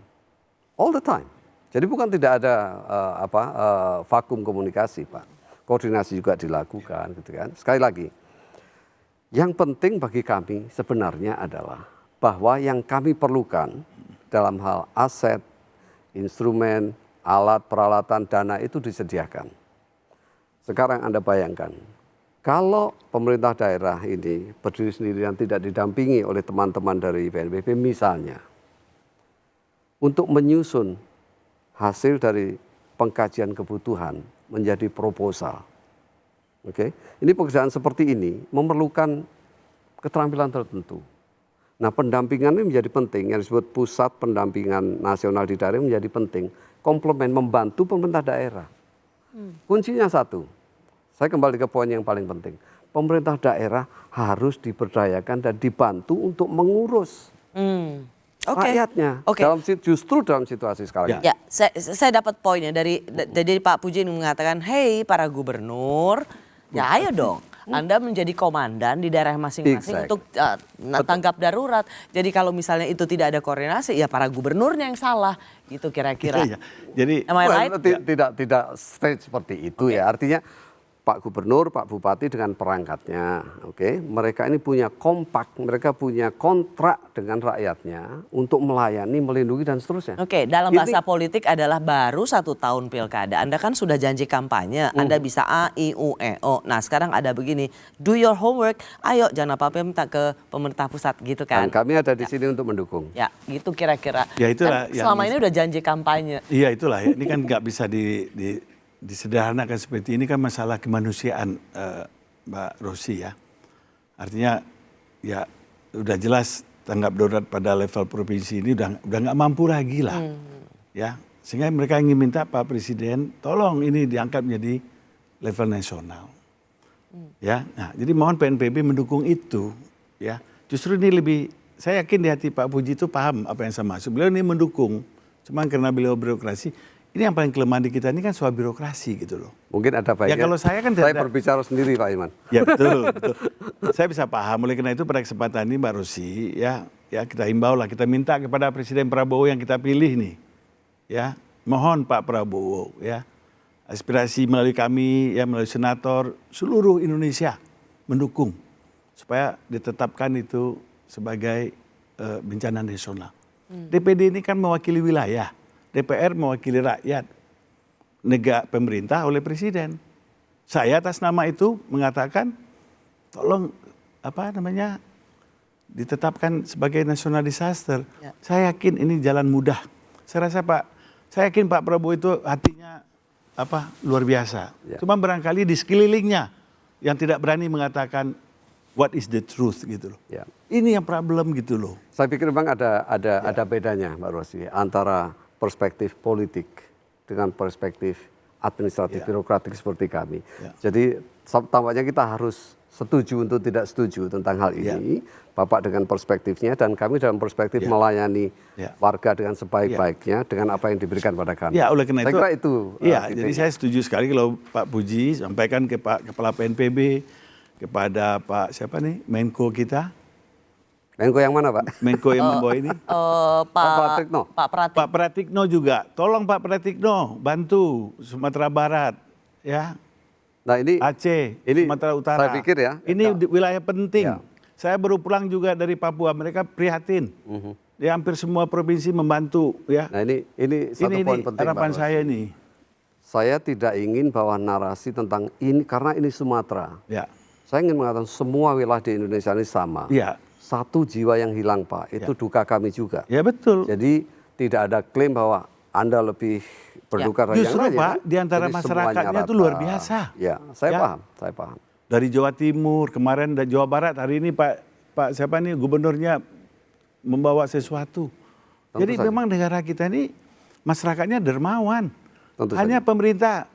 All the time. Jadi bukan tidak ada vakum komunikasi, Pak. Koordinasi juga dilakukan gitu kan. Sekali lagi, yang penting bagi kami sebenarnya adalah bahwa yang kami perlukan dalam hal aset, instrumen, alat, peralatan, dana itu disediakan. Sekarang Anda bayangkan, kalau pemerintah daerah ini berdiri sendiri dan tidak didampingi oleh teman-teman dari BNPB misalnya, untuk menyusun hasil dari pengkajian kebutuhan menjadi proposal. Oke, ini pekerjaan seperti ini memerlukan keterampilan tertentu. Nah, pendampingan ini menjadi penting, yang disebut pusat pendampingan nasional di daerah menjadi penting, komplement membantu pemerintah daerah. Kuncinya satu, saya kembali ke poin yang paling penting, pemerintah daerah harus diberdayakan dan dibantu untuk mengurus rakyatnya. Justru dalam situasi sekarang ini. Ya, saya dapat poinnya dari Pak Puji mengatakan, hey para gubernur, ya ayo dong. Anda menjadi komandan di daerah masing-masing untuk tanggap darurat. Jadi kalau misalnya itu tidak ada koordinasi, ya para gubernurnya yang salah. Gitu kira-kira. Iya. Jadi tidak straight seperti itu ya. Artinya Pak Gubernur, Pak Bupati dengan perangkatnya, oke, mereka ini punya kompak, mereka punya kontrak dengan rakyatnya untuk melayani, melindungi dan seterusnya. Oke, dalam bahasa politik adalah baru 1 tahun pilkada. Anda kan sudah janji kampanye, Anda bisa A, I, U, E, O. Nah sekarang ada begini, do your homework, ayo jangan apa-apa minta ke pemerintah pusat gitu kan. Dan kami ada di sini untuk mendukung. Ya, gitu kira-kira. Ya itulah. Kan selama ini udah janji kampanye. Iya itulah ya, ini kan nggak bisa disederhanakan seperti ini kan masalah kemanusiaan Mbak Rosi ya. Artinya ya udah jelas tanggap darurat pada level provinsi ini udah nggak mampu lagi lah. Ya, sehingga mereka ingin minta Pak Presiden tolong ini diangkat menjadi level nasional. Ya, nah jadi mohon PNPB mendukung itu ya. Justru ini lebih, saya yakin di hati Pak Puji itu paham apa yang saya maksud. Beliau ini mendukung, cuman karena beliau birokrasi. Ini yang paling kelemahan di kita ini kan soal birokrasi gitu loh. Mungkin ada baiknya. Ya kalau saya kan saya berbicara sendiri Pak Iman. Ya betul. Saya bisa paham. Oleh karena itu pada kesempatan ini Mbak Rosi ya kita himbau lah, kita minta kepada Presiden Prabowo yang kita pilih nih. Ya, mohon Pak Prabowo ya. Aspirasi melalui kami ya melalui senator seluruh Indonesia mendukung supaya ditetapkan itu sebagai bencana nasional. DPD ini kan mewakili wilayah. DPR mewakili rakyat, pemerintah oleh presiden. Saya atas nama itu mengatakan, tolong ditetapkan sebagai national disaster. Ya. Saya yakin ini jalan mudah. Saya yakin Pak Prabowo itu hatinya luar biasa. Ya. Cuma barangkali di sekelilingnya yang tidak berani mengatakan what is the truth gitu loh. Ya. Ini yang problem gitu loh. Saya pikir memang ada bedanya Mbak Rosi antara perspektif politik dengan perspektif administratif birokratik seperti kami. Jadi tampaknya kita harus setuju untuk tidak setuju tentang hal ini. Bapak dengan perspektifnya dan kami dalam perspektif melayani warga dengan sebaik-baiknya dengan apa yang diberikan pada kami. Ya, oleh karena saya kira itu. Jadi saya setuju sekali kalau Pak Puji sampaikan ke Pak Kepala PNPB, kepada Pak Menko kita. Menko yang mana Pak? Menko yang membawa ini? Pak Pratikno. Pak Pratikno juga. Tolong Pak Pratikno bantu Sumatera Barat, ya. Nah ini Aceh, ini Sumatera Utara. Saya pikir ya. Ini wilayah penting. Ya. Saya baru pulang juga dari Papua. Mereka prihatin. Ya, hampir semua provinsi membantu, ya. Nah ini satu poin penting. Harapan saya ini. Saya tidak ingin bawa narasi tentang ini karena ini Sumatera. Ya. Saya ingin mengatakan semua wilayah di Indonesia ini sama. Ya. Satu jiwa yang hilang Pak, itu duka kami juga. Ya betul. Jadi tidak ada klaim bahwa Anda lebih berduka dari justru yang lain. Pak, di antara masyarakatnya itu luar biasa. Ya, saya paham. Dari Jawa Timur, kemarin dari Jawa Barat, hari ini Pak gubernurnya membawa sesuatu. Jadi memang negara kita ini masyarakatnya dermawan. Hanya pemerintah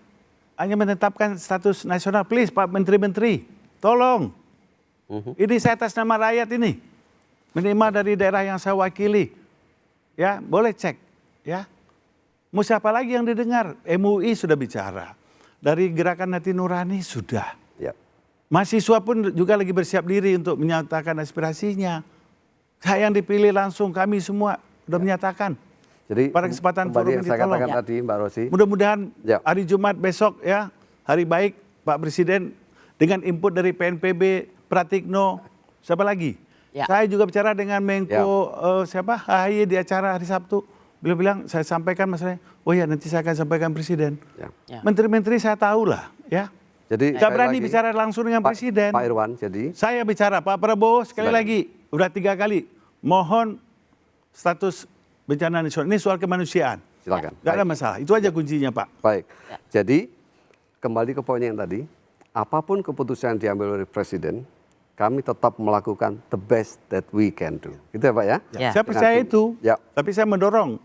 hanya menetapkan status nasional, please Pak Menteri-Menteri, tolong. Ini saya atas nama rakyat ini, minimal dari daerah yang saya wakili, ya boleh cek, ya. Mau siapa lagi yang didengar? MUI sudah bicara, dari Gerakan Hati Nurani sudah. Ya. Mahasiswa pun juga lagi bersiap diri untuk menyatakan aspirasinya. Saya yang dipilih langsung, kami semua sudah menyatakan. Jadi Pada kesempatan kembali forum yang ini saya tolong. katakan tadi Mbak Rosi. Mudah-mudahan Ya. hari Jumat besok ya, hari baik Pak Presiden dengan input dari PNPB, Pratikno, siapa lagi? Ya. Saya juga bicara dengan Menko siapa AHY di acara hari Sabtu. Beliau bilang saya sampaikan masalahnya. Oh ya nanti saya akan sampaikan Presiden. Ya. Ya. Menteri-menteri saya tahu lah ya. Jadi Saya sekali berani lagi, bicara langsung dengan Presiden. Pak Irwan, jadi Saya bicara Pak Prabowo sekali Silakan. lagi, udah 3 kali. Mohon status bencana nasional. Ini soal kemanusiaan. silakan. Gak ada Baik. masalah. Itu aja kuncinya Pak. Baik. Jadi kembali ke poin yang tadi, apapun keputusan yang diambil oleh Presiden, kami tetap melakukan the best that we can do. Gitu ya Pak ya? Ya. Saya percaya Dengan- itu. Ya. Tapi saya mendorong.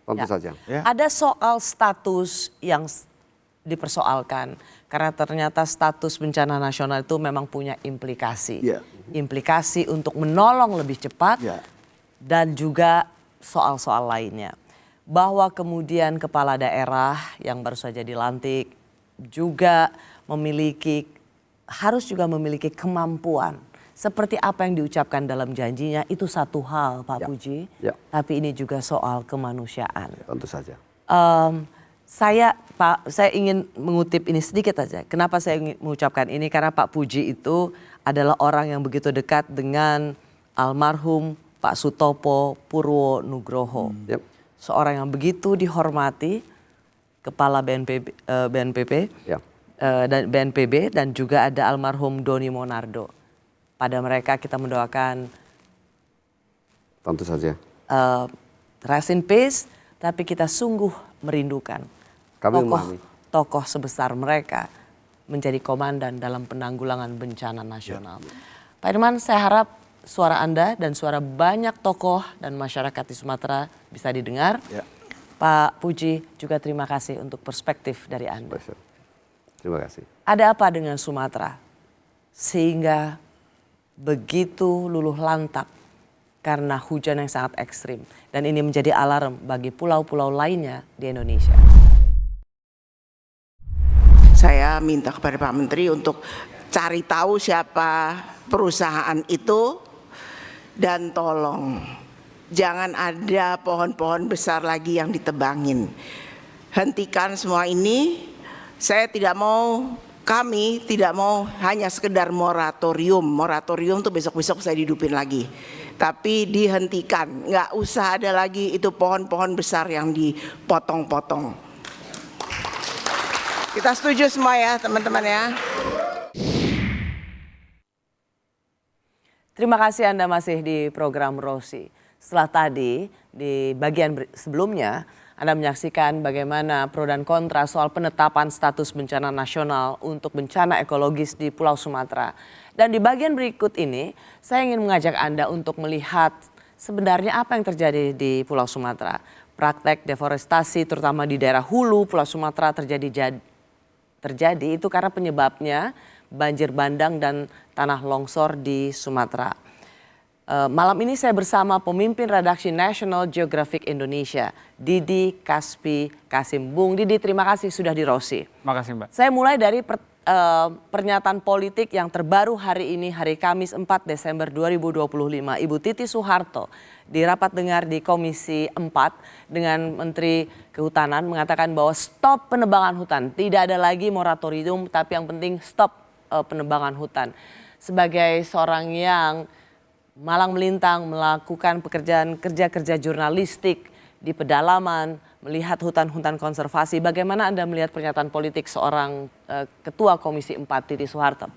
Tentu Ya. saja. Ya. Ada soal status yang dipersoalkan karena ternyata status bencana nasional itu memang punya implikasi. Ya. Implikasi untuk menolong lebih cepat Ya. dan juga soal-soal lainnya. Bahwa kemudian kepala daerah yang baru saja dilantik juga harus juga memiliki kemampuan seperti apa yang diucapkan dalam janjinya, itu satu hal Pak Ya. Puji. Ya. Tapi ini juga soal kemanusiaan. Tentu saja. Saya ingin mengutip ini sedikit aja. Kenapa saya ingin mengucapkan ini? Karena Pak Puji itu adalah orang yang begitu dekat dengan almarhum Pak Sutopo Purwo Nugroho. Yep. Seorang yang begitu dihormati, kepala BNPB Ya. dan BNPB, dan juga ada almarhum Doni Monardo. Pada mereka kita mendoakan Tentu saja. rest in peace, tapi kita sungguh merindukan Kami memahami. tokoh sebesar mereka menjadi komandan dalam penanggulangan bencana nasional. Pak Irman, saya harap suara Anda dan suara banyak tokoh dan masyarakat di Sumatera bisa didengar. Ya. Pak Puji, juga terima kasih untuk perspektif dari Anda. Baik, terima kasih. Ada apa dengan Sumatera sehingga begitu luluh lantak karena hujan yang sangat ekstrim, dan ini menjadi alarm bagi pulau-pulau lainnya di Indonesia? Saya minta kepada Pak Menteri untuk cari tahu siapa perusahaan itu dan tolong jangan ada pohon-pohon besar lagi yang ditebangin. Hentikan semua ini. Saya tidak mau, kami tidak mau hanya sekedar moratorium. Moratorium tuh besok-besok saya hidupin lagi. Tapi dihentikan, nggak usah ada lagi itu pohon-pohon besar yang dipotong-potong. Kita setuju semua ya teman-teman ya. Terima kasih Anda masih di program Rosi. Setelah tadi di bagian sebelumnya Anda menyaksikan bagaimana pro dan kontra soal penetapan status bencana nasional untuk bencana ekologis di Pulau Sumatera. Dan di bagian berikut ini saya ingin mengajak Anda untuk melihat sebenarnya apa yang terjadi di Pulau Sumatera. Praktek deforestasi terutama di daerah hulu Pulau Sumatera terjadi itu karena penyebabnya banjir bandang dan tanah longsor di Sumatera. Malam ini saya bersama pemimpin redaksi National Geographic Indonesia, Didi Kaspi Kasim. Bung Didi, terima kasih sudah di Rosi. Terima kasih Mbak. Saya mulai dari pernyataan politik yang terbaru hari ini, hari Kamis 4 Desember 2025. Ibu Titi Soeharto di rapat dengar di Komisi 4 dengan Menteri Kehutanan mengatakan bahwa stop penebangan hutan. Tidak ada lagi moratorium, tapi yang penting stop penebangan hutan. Sebagai seorang yang malang melintang melakukan kerja jurnalistik di pedalaman, melihat hutan-hutan konservasi, bagaimana Anda melihat pernyataan politik seorang Ketua Komisi 4 Titi Soeharto?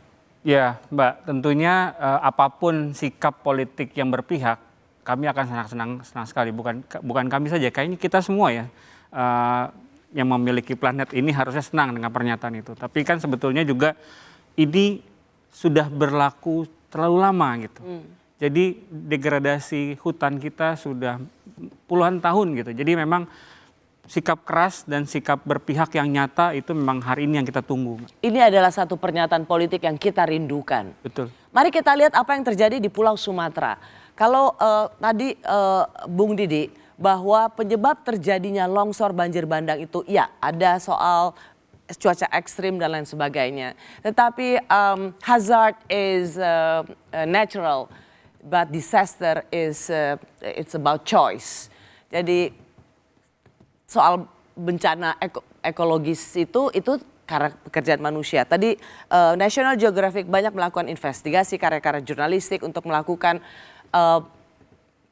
Ya Mbak, tentunya apapun sikap politik yang berpihak, kami akan senang sekali. Bukan kami saja, kayaknya kita semua ya yang memiliki planet ini harusnya senang dengan pernyataan itu. Tapi kan sebetulnya juga ini sudah berlaku terlalu lama gitu. Jadi degradasi hutan kita sudah puluhan tahun gitu. Jadi memang sikap keras dan sikap berpihak yang nyata itu memang hari ini yang kita tunggu. Ini adalah satu pernyataan politik yang kita rindukan. Betul. Mari kita lihat apa yang terjadi di Pulau Sumatera. Kalau tadi Bung Didi, bahwa penyebab terjadinya longsor banjir bandang itu ya ada soal cuaca ekstrim dan lain sebagainya. Tetapi hazard is natural, but disaster is it's about choice. Jadi soal bencana ekologis itu karena pekerjaan manusia. Tadi National Geographic banyak melakukan investigasi karya-karya jurnalistik untuk melakukan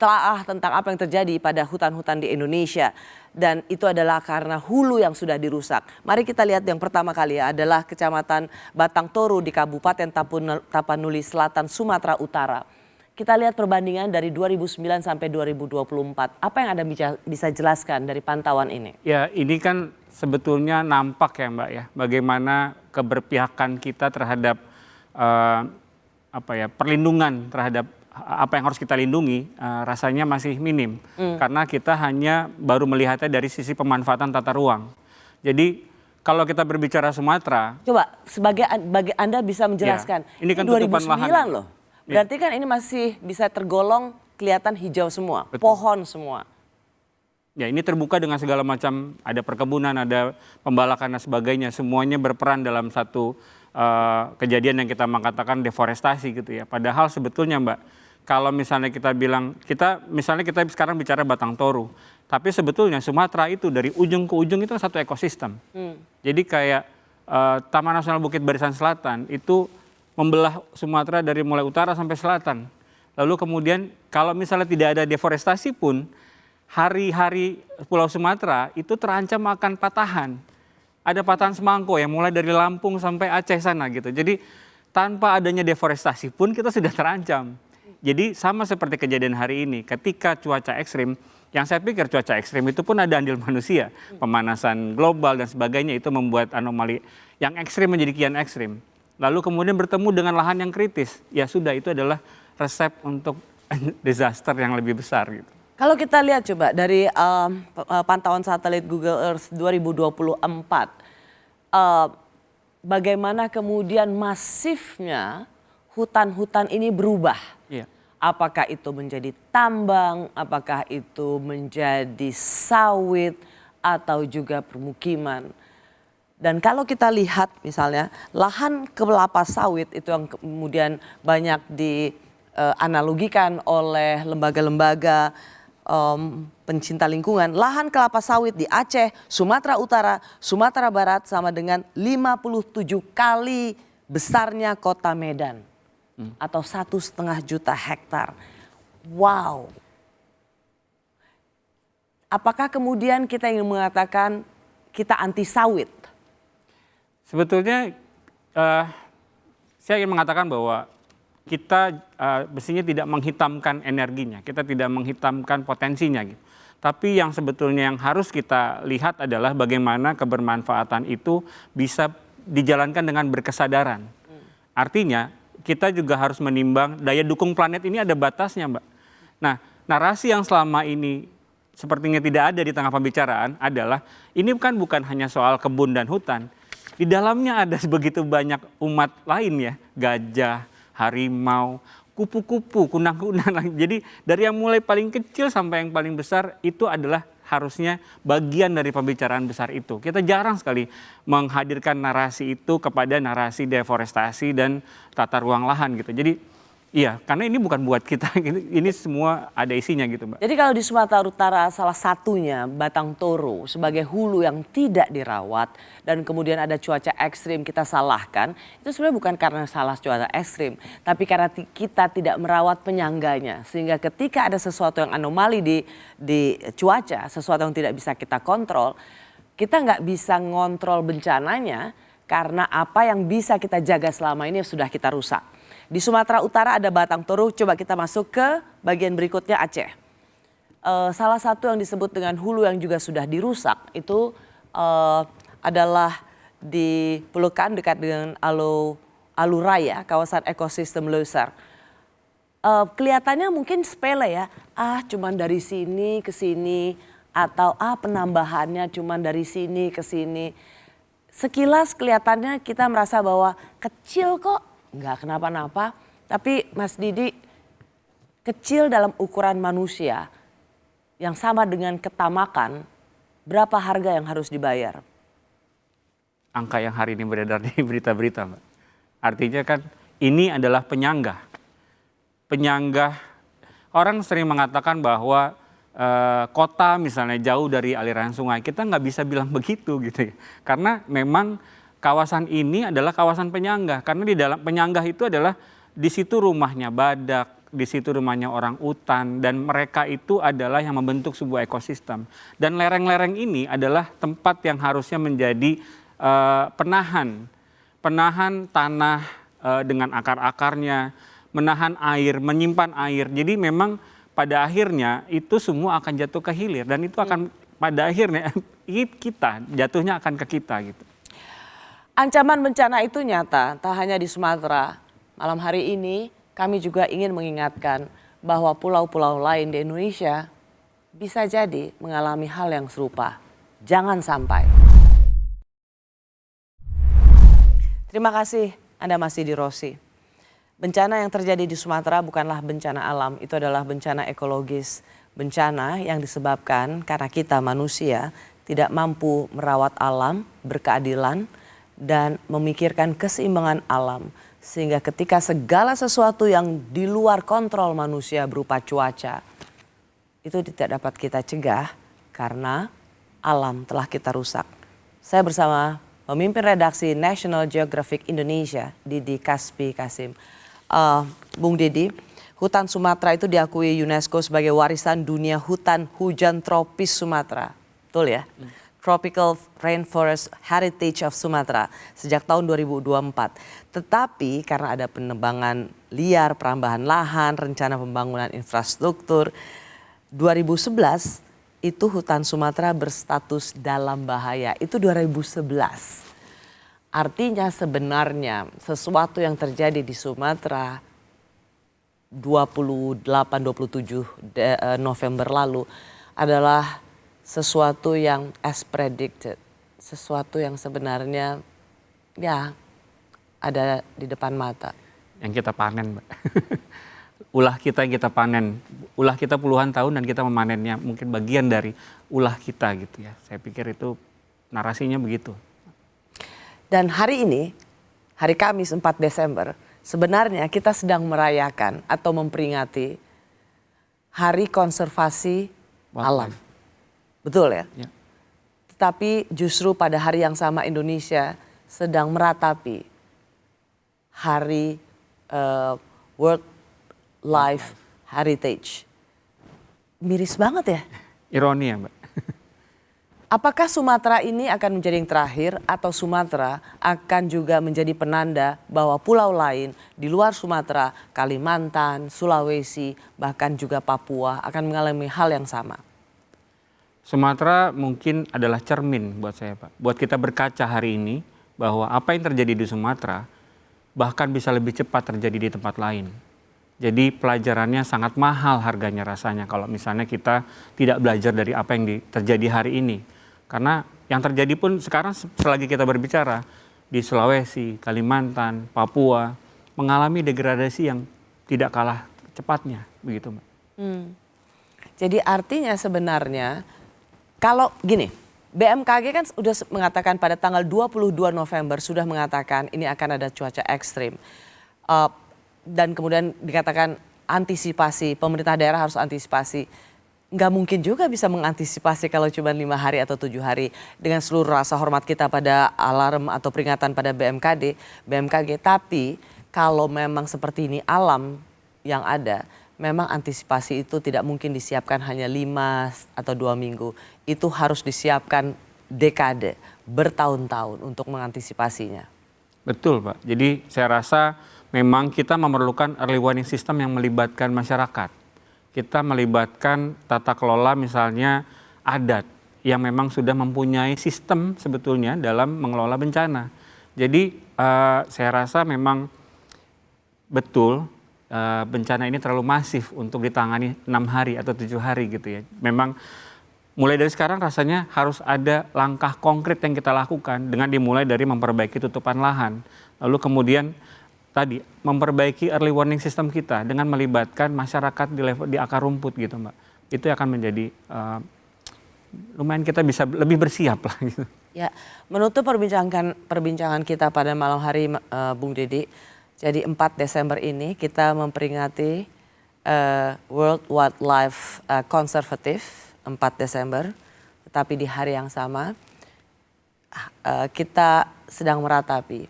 telaah tentang apa yang terjadi pada hutan-hutan di Indonesia. Dan itu adalah karena hulu yang sudah dirusak. Mari kita lihat yang pertama kali ya, adalah Kecamatan Batang Toru di Kabupaten Tapanuli Selatan, Sumatera Utara. Kita lihat perbandingan dari 2009 sampai 2024. Apa yang Anda bisa jelaskan dari pantauan ini? Ya, ini kan sebetulnya nampak ya Mbak ya, bagaimana keberpihakan kita terhadap perlindungan terhadap apa yang harus kita lindungi rasanya masih minim. Karena kita hanya baru melihatnya dari sisi pemanfaatan tata ruang. Jadi kalau kita berbicara Sumatera. Coba sebagai Anda bisa menjelaskan. Ya, ini kan tutupan 2009 lahan. Loh. Berarti kan ini masih bisa tergolong kelihatan hijau semua, pohon semua. Ya, ini terbuka dengan segala macam, ada perkebunan, ada pembalakan dan sebagainya. Semuanya berperan dalam satu kejadian yang kita mengatakan deforestasi gitu ya. Padahal sebetulnya Mbak, kalau misalnya kita bilang, kita sekarang bicara Batang Toru, tapi sebetulnya Sumatera itu dari ujung ke ujung itu satu ekosistem. Jadi kayak Taman Nasional Bukit Barisan Selatan itu membelah Sumatera dari mulai utara sampai selatan. Lalu kemudian kalau misalnya tidak ada deforestasi pun, hari-hari Pulau Sumatera itu terancam akan patahan. Ada patahan semangko yang mulai dari Lampung sampai Aceh sana gitu. Jadi tanpa adanya deforestasi pun kita sudah terancam. Jadi sama seperti kejadian hari ini, ketika cuaca ekstrim, yang saya pikir cuaca ekstrim itu pun ada andil manusia. Pemanasan global dan sebagainya itu membuat anomali yang ekstrim menjadi kian ekstrim. Lalu kemudian bertemu dengan lahan yang kritis. Ya sudah, itu adalah resep untuk disaster yang lebih besar gitu. Kalau kita lihat coba dari pantauan satelit Google Earth 2024, bagaimana kemudian masifnya hutan-hutan ini berubah. Iya. Apakah itu menjadi tambang, apakah itu menjadi sawit, atau juga permukiman. Dan kalau kita lihat misalnya lahan kelapa sawit itu yang kemudian banyak dianalogikan oleh lembaga-lembaga pencinta lingkungan. Lahan kelapa sawit di Aceh, Sumatera Utara, Sumatera Barat sama dengan 57 kali besarnya kota Medan. Atau 1,5 juta hektar. Wow. Apakah kemudian kita ingin mengatakan kita anti sawit? Sebetulnya saya ingin mengatakan bahwa kita mestinya tidak menghitamkan energinya, kita tidak menghitamkan potensinya gitu. Tapi yang sebetulnya yang harus kita lihat adalah bagaimana kebermanfaatan itu bisa dijalankan dengan berkesadaran. Artinya kita juga harus menimbang daya dukung planet ini ada batasnya Mbak. Nah, narasi yang selama ini sepertinya tidak ada di tengah pembicaraan adalah ini bukan hanya soal kebun dan hutan. Di dalamnya ada begitu banyak umat lain ya, gajah, harimau, kupu-kupu, kunang-kunang. Jadi dari yang mulai paling kecil sampai yang paling besar itu adalah harusnya bagian dari pembicaraan besar itu. Kita jarang sekali menghadirkan narasi itu kepada narasi deforestasi dan tata ruang lahan gitu. Jadi iya, karena ini bukan buat kita, ini semua ada isinya gitu Mbak. Jadi kalau di Sumatera Utara salah satunya Batang Toru sebagai hulu yang tidak dirawat dan kemudian ada cuaca ekstrim kita salahkan, itu sebenarnya bukan karena salah cuaca ekstrim, tapi karena kita tidak merawat penyangganya. Sehingga ketika ada sesuatu yang anomali di cuaca, sesuatu yang tidak bisa kita kontrol, kita nggak bisa ngontrol bencananya karena apa yang bisa kita jaga selama ini sudah kita rusak. Di Sumatera Utara ada Batang Toru, coba kita masuk ke bagian berikutnya Aceh. Salah satu yang disebut dengan hulu yang juga sudah dirusak itu adalah di Pulukan dekat dengan Aluraya, kawasan ekosistem Leuser. Kelihatannya mungkin sepele ya, cuman dari sini ke sini atau penambahannya cuman dari sini ke sini. Sekilas kelihatannya kita merasa bahwa kecil kok. Nggak kenapa-napa, tapi Mas Didi, kecil dalam ukuran manusia yang sama dengan ketamakan, berapa harga yang harus dibayar? angka yang hari ini beredar di berita-berita, Mbak. Artinya kan ini adalah penyanggah. Orang sering mengatakan bahwa kota misalnya jauh dari aliran sungai, kita nggak bisa bilang begitu gitu ya. Karena memang kawasan ini adalah kawasan penyanggah. Karena di dalam penyanggah itu adalah di situ rumahnya badak, di situ rumahnya orang utan, dan mereka itu adalah yang membentuk sebuah ekosistem. Dan lereng-lereng ini adalah tempat yang harusnya menjadi penahan tanah dengan akar-akarnya, menahan air, menyimpan air. Jadi memang pada akhirnya itu semua akan jatuh ke hilir, dan itu akan pada akhirnya kita jatuhnya akan ke kita gitu. Ancaman bencana itu nyata, tak hanya di Sumatera. Malam hari ini kami juga ingin mengingatkan bahwa pulau-pulau lain di Indonesia bisa jadi mengalami hal yang serupa. Jangan sampai. Terima kasih Anda masih di Rosi. Bencana yang terjadi di Sumatera bukanlah bencana alam, itu adalah bencana ekologis. Bencana yang disebabkan karena kita manusia tidak mampu merawat alam, berkeadilan, dan memikirkan keseimbangan alam. Sehingga ketika segala sesuatu yang di luar kontrol manusia berupa cuaca, itu tidak dapat kita cegah karena alam telah kita rusak. Saya bersama pemimpin redaksi National Geographic Indonesia, Didi Kaspi Kasim. Bung Didi, hutan Sumatera itu diakui UNESCO sebagai warisan dunia hutan hujan tropis Sumatera. Betul ya? Tropical Rainforest Heritage of Sumatera sejak tahun 2024. Tetapi karena ada penebangan liar, perambahan lahan, rencana pembangunan infrastruktur, 2011 itu hutan Sumatera berstatus dalam bahaya. Itu 2011. Artinya sebenarnya sesuatu yang terjadi di Sumatera 28-27 November lalu adalah sesuatu yang as predicted. Sesuatu yang sebenarnya ya ada di depan mata. Yang kita panen, Mbak. Ulah kita yang kita panen. Ulah kita puluhan tahun dan kita memanennya. Mungkin bagian dari ulah kita gitu ya. Saya pikir itu narasinya begitu. Dan hari ini, hari Kamis 4 Desember, sebenarnya kita sedang merayakan atau memperingati Hari Konservasi Alam. Betul ya? Ya. Tetapi justru pada hari yang sama Indonesia sedang meratapi Hari World Life Heritage. Miris banget ya? Ironi ya, Mbak. Apakah Sumatera ini akan menjadi yang terakhir atau Sumatera akan juga menjadi penanda bahwa pulau lain di luar Sumatera, Kalimantan, Sulawesi, bahkan juga Papua akan mengalami hal yang sama? Sumatera mungkin adalah cermin buat saya, Pak. Buat kita berkaca hari ini bahwa apa yang terjadi di Sumatera bahkan bisa lebih cepat terjadi di tempat lain. Jadi pelajarannya sangat mahal harganya rasanya kalau misalnya kita tidak belajar dari apa yang terjadi hari ini. Karena yang terjadi pun sekarang selagi kita berbicara di Sulawesi, Kalimantan, Papua mengalami degradasi yang tidak kalah cepatnya, begitu Mbak. Jadi artinya sebenarnya kalau gini, BMKG kan sudah mengatakan pada tanggal 22 November sudah mengatakan ini akan ada cuaca ekstrim. Dan kemudian dikatakan antisipasi, pemerintah daerah harus antisipasi. Nggak mungkin juga bisa mengantisipasi kalau cuma 5 hari atau 7 hari. Dengan seluruh rasa hormat kita pada alarm atau peringatan pada BMKG. Tapi kalau memang seperti ini alam yang ada, memang antisipasi itu tidak mungkin disiapkan hanya 5 atau 2 minggu. Itu harus disiapkan dekade, bertahun-tahun untuk mengantisipasinya. Betul Pak, jadi saya rasa memang kita memerlukan early warning system yang melibatkan masyarakat. Kita melibatkan tata kelola misalnya adat yang memang sudah mempunyai sistem sebetulnya dalam mengelola bencana. Jadi saya rasa memang betul bencana ini terlalu masif untuk ditangani 6 hari atau 7 hari gitu ya. Memang mulai dari sekarang rasanya harus ada langkah konkret yang kita lakukan dengan dimulai dari memperbaiki tutupan lahan. Lalu kemudian tadi memperbaiki early warning system kita dengan melibatkan masyarakat di akar rumput gitu Mbak. Itu akan menjadi lumayan kita bisa lebih bersiap lah gitu. Ya, menutup perbincangan kita pada malam hari, Bung Didi. Jadi 4 Desember ini kita memperingati World Wildlife Conservative 4 Desember. Tetapi di hari yang sama kita sedang meratapi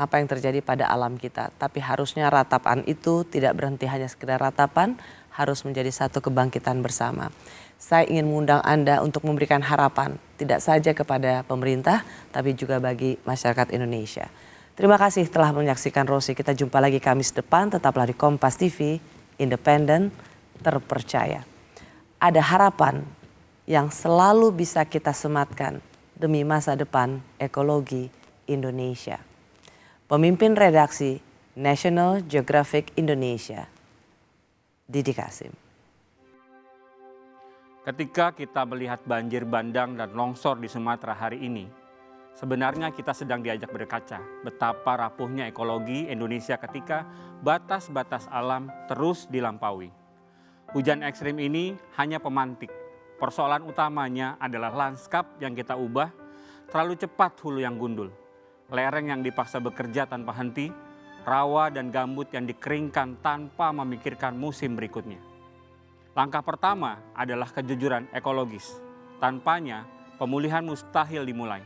apa yang terjadi pada alam kita. Tapi harusnya ratapan itu tidak berhenti hanya sekedar ratapan, harus menjadi satu kebangkitan bersama. Saya ingin mengundang Anda untuk memberikan harapan, tidak saja kepada pemerintah, tapi juga bagi masyarakat Indonesia. Terima kasih telah menyaksikan Rosi. Kita jumpa lagi Kamis depan, tetaplah di Kompas TV, independen, terpercaya. Ada harapan yang selalu bisa kita sematkan demi masa depan ekologi Indonesia. Pemimpin redaksi National Geographic Indonesia, Didi Kasim. Ketika kita melihat banjir bandang dan longsor di Sumatera hari ini, sebenarnya kita sedang diajak berkaca betapa rapuhnya ekologi Indonesia ketika batas-batas alam terus dilampaui. Hujan ekstrim ini hanya pemantik. Persoalan utamanya adalah lanskap yang kita ubah, terlalu cepat hulu yang gundul, lereng yang dipaksa bekerja tanpa henti, rawa dan gambut yang dikeringkan tanpa memikirkan musim berikutnya. Langkah pertama adalah kejujuran ekologis. Tanpanya, pemulihan mustahil dimulai.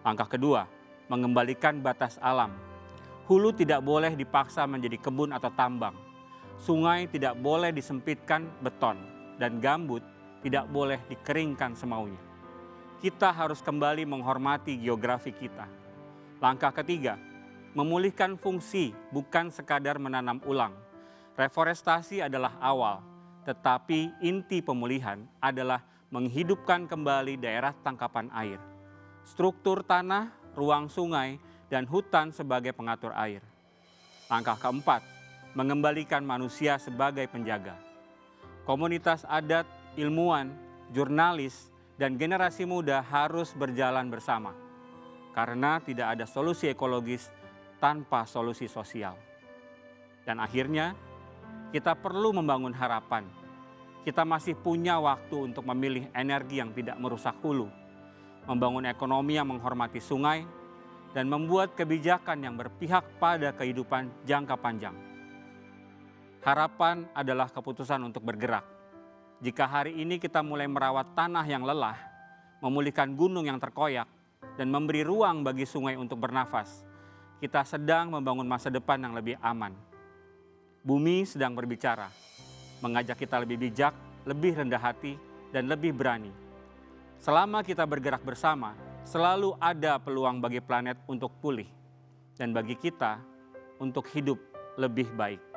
Langkah kedua, mengembalikan batas alam. Hulu tidak boleh dipaksa menjadi kebun atau tambang. Sungai tidak boleh disempitkan beton. Dan gambut tidak boleh dikeringkan semaunya. Kita harus kembali menghormati geografi kita. Langkah ketiga, memulihkan fungsi bukan sekadar menanam ulang. Reforestasi adalah awal. Tetapi inti pemulihan adalah menghidupkan kembali daerah tangkapan air, struktur tanah, ruang sungai, dan hutan sebagai pengatur air. Langkah keempat, mengembalikan manusia sebagai penjaga. Komunitas adat, ilmuwan, jurnalis, dan generasi muda harus berjalan bersama. Karena tidak ada solusi ekologis tanpa solusi sosial. Dan akhirnya, kita perlu membangun harapan. Kita masih punya waktu untuk memilih energi yang tidak merusak hulu, membangun ekonomi yang menghormati sungai, dan membuat kebijakan yang berpihak pada kehidupan jangka panjang. Harapan adalah keputusan untuk bergerak. Jika hari ini kita mulai merawat tanah yang lelah, memulihkan gunung yang terkoyak, dan memberi ruang bagi sungai untuk bernafas, kita sedang membangun masa depan yang lebih aman. Bumi sedang berbicara, mengajak kita lebih bijak, lebih rendah hati, dan lebih berani. Selama kita bergerak bersama, selalu ada peluang bagi planet untuk pulih, dan bagi kita untuk hidup lebih baik.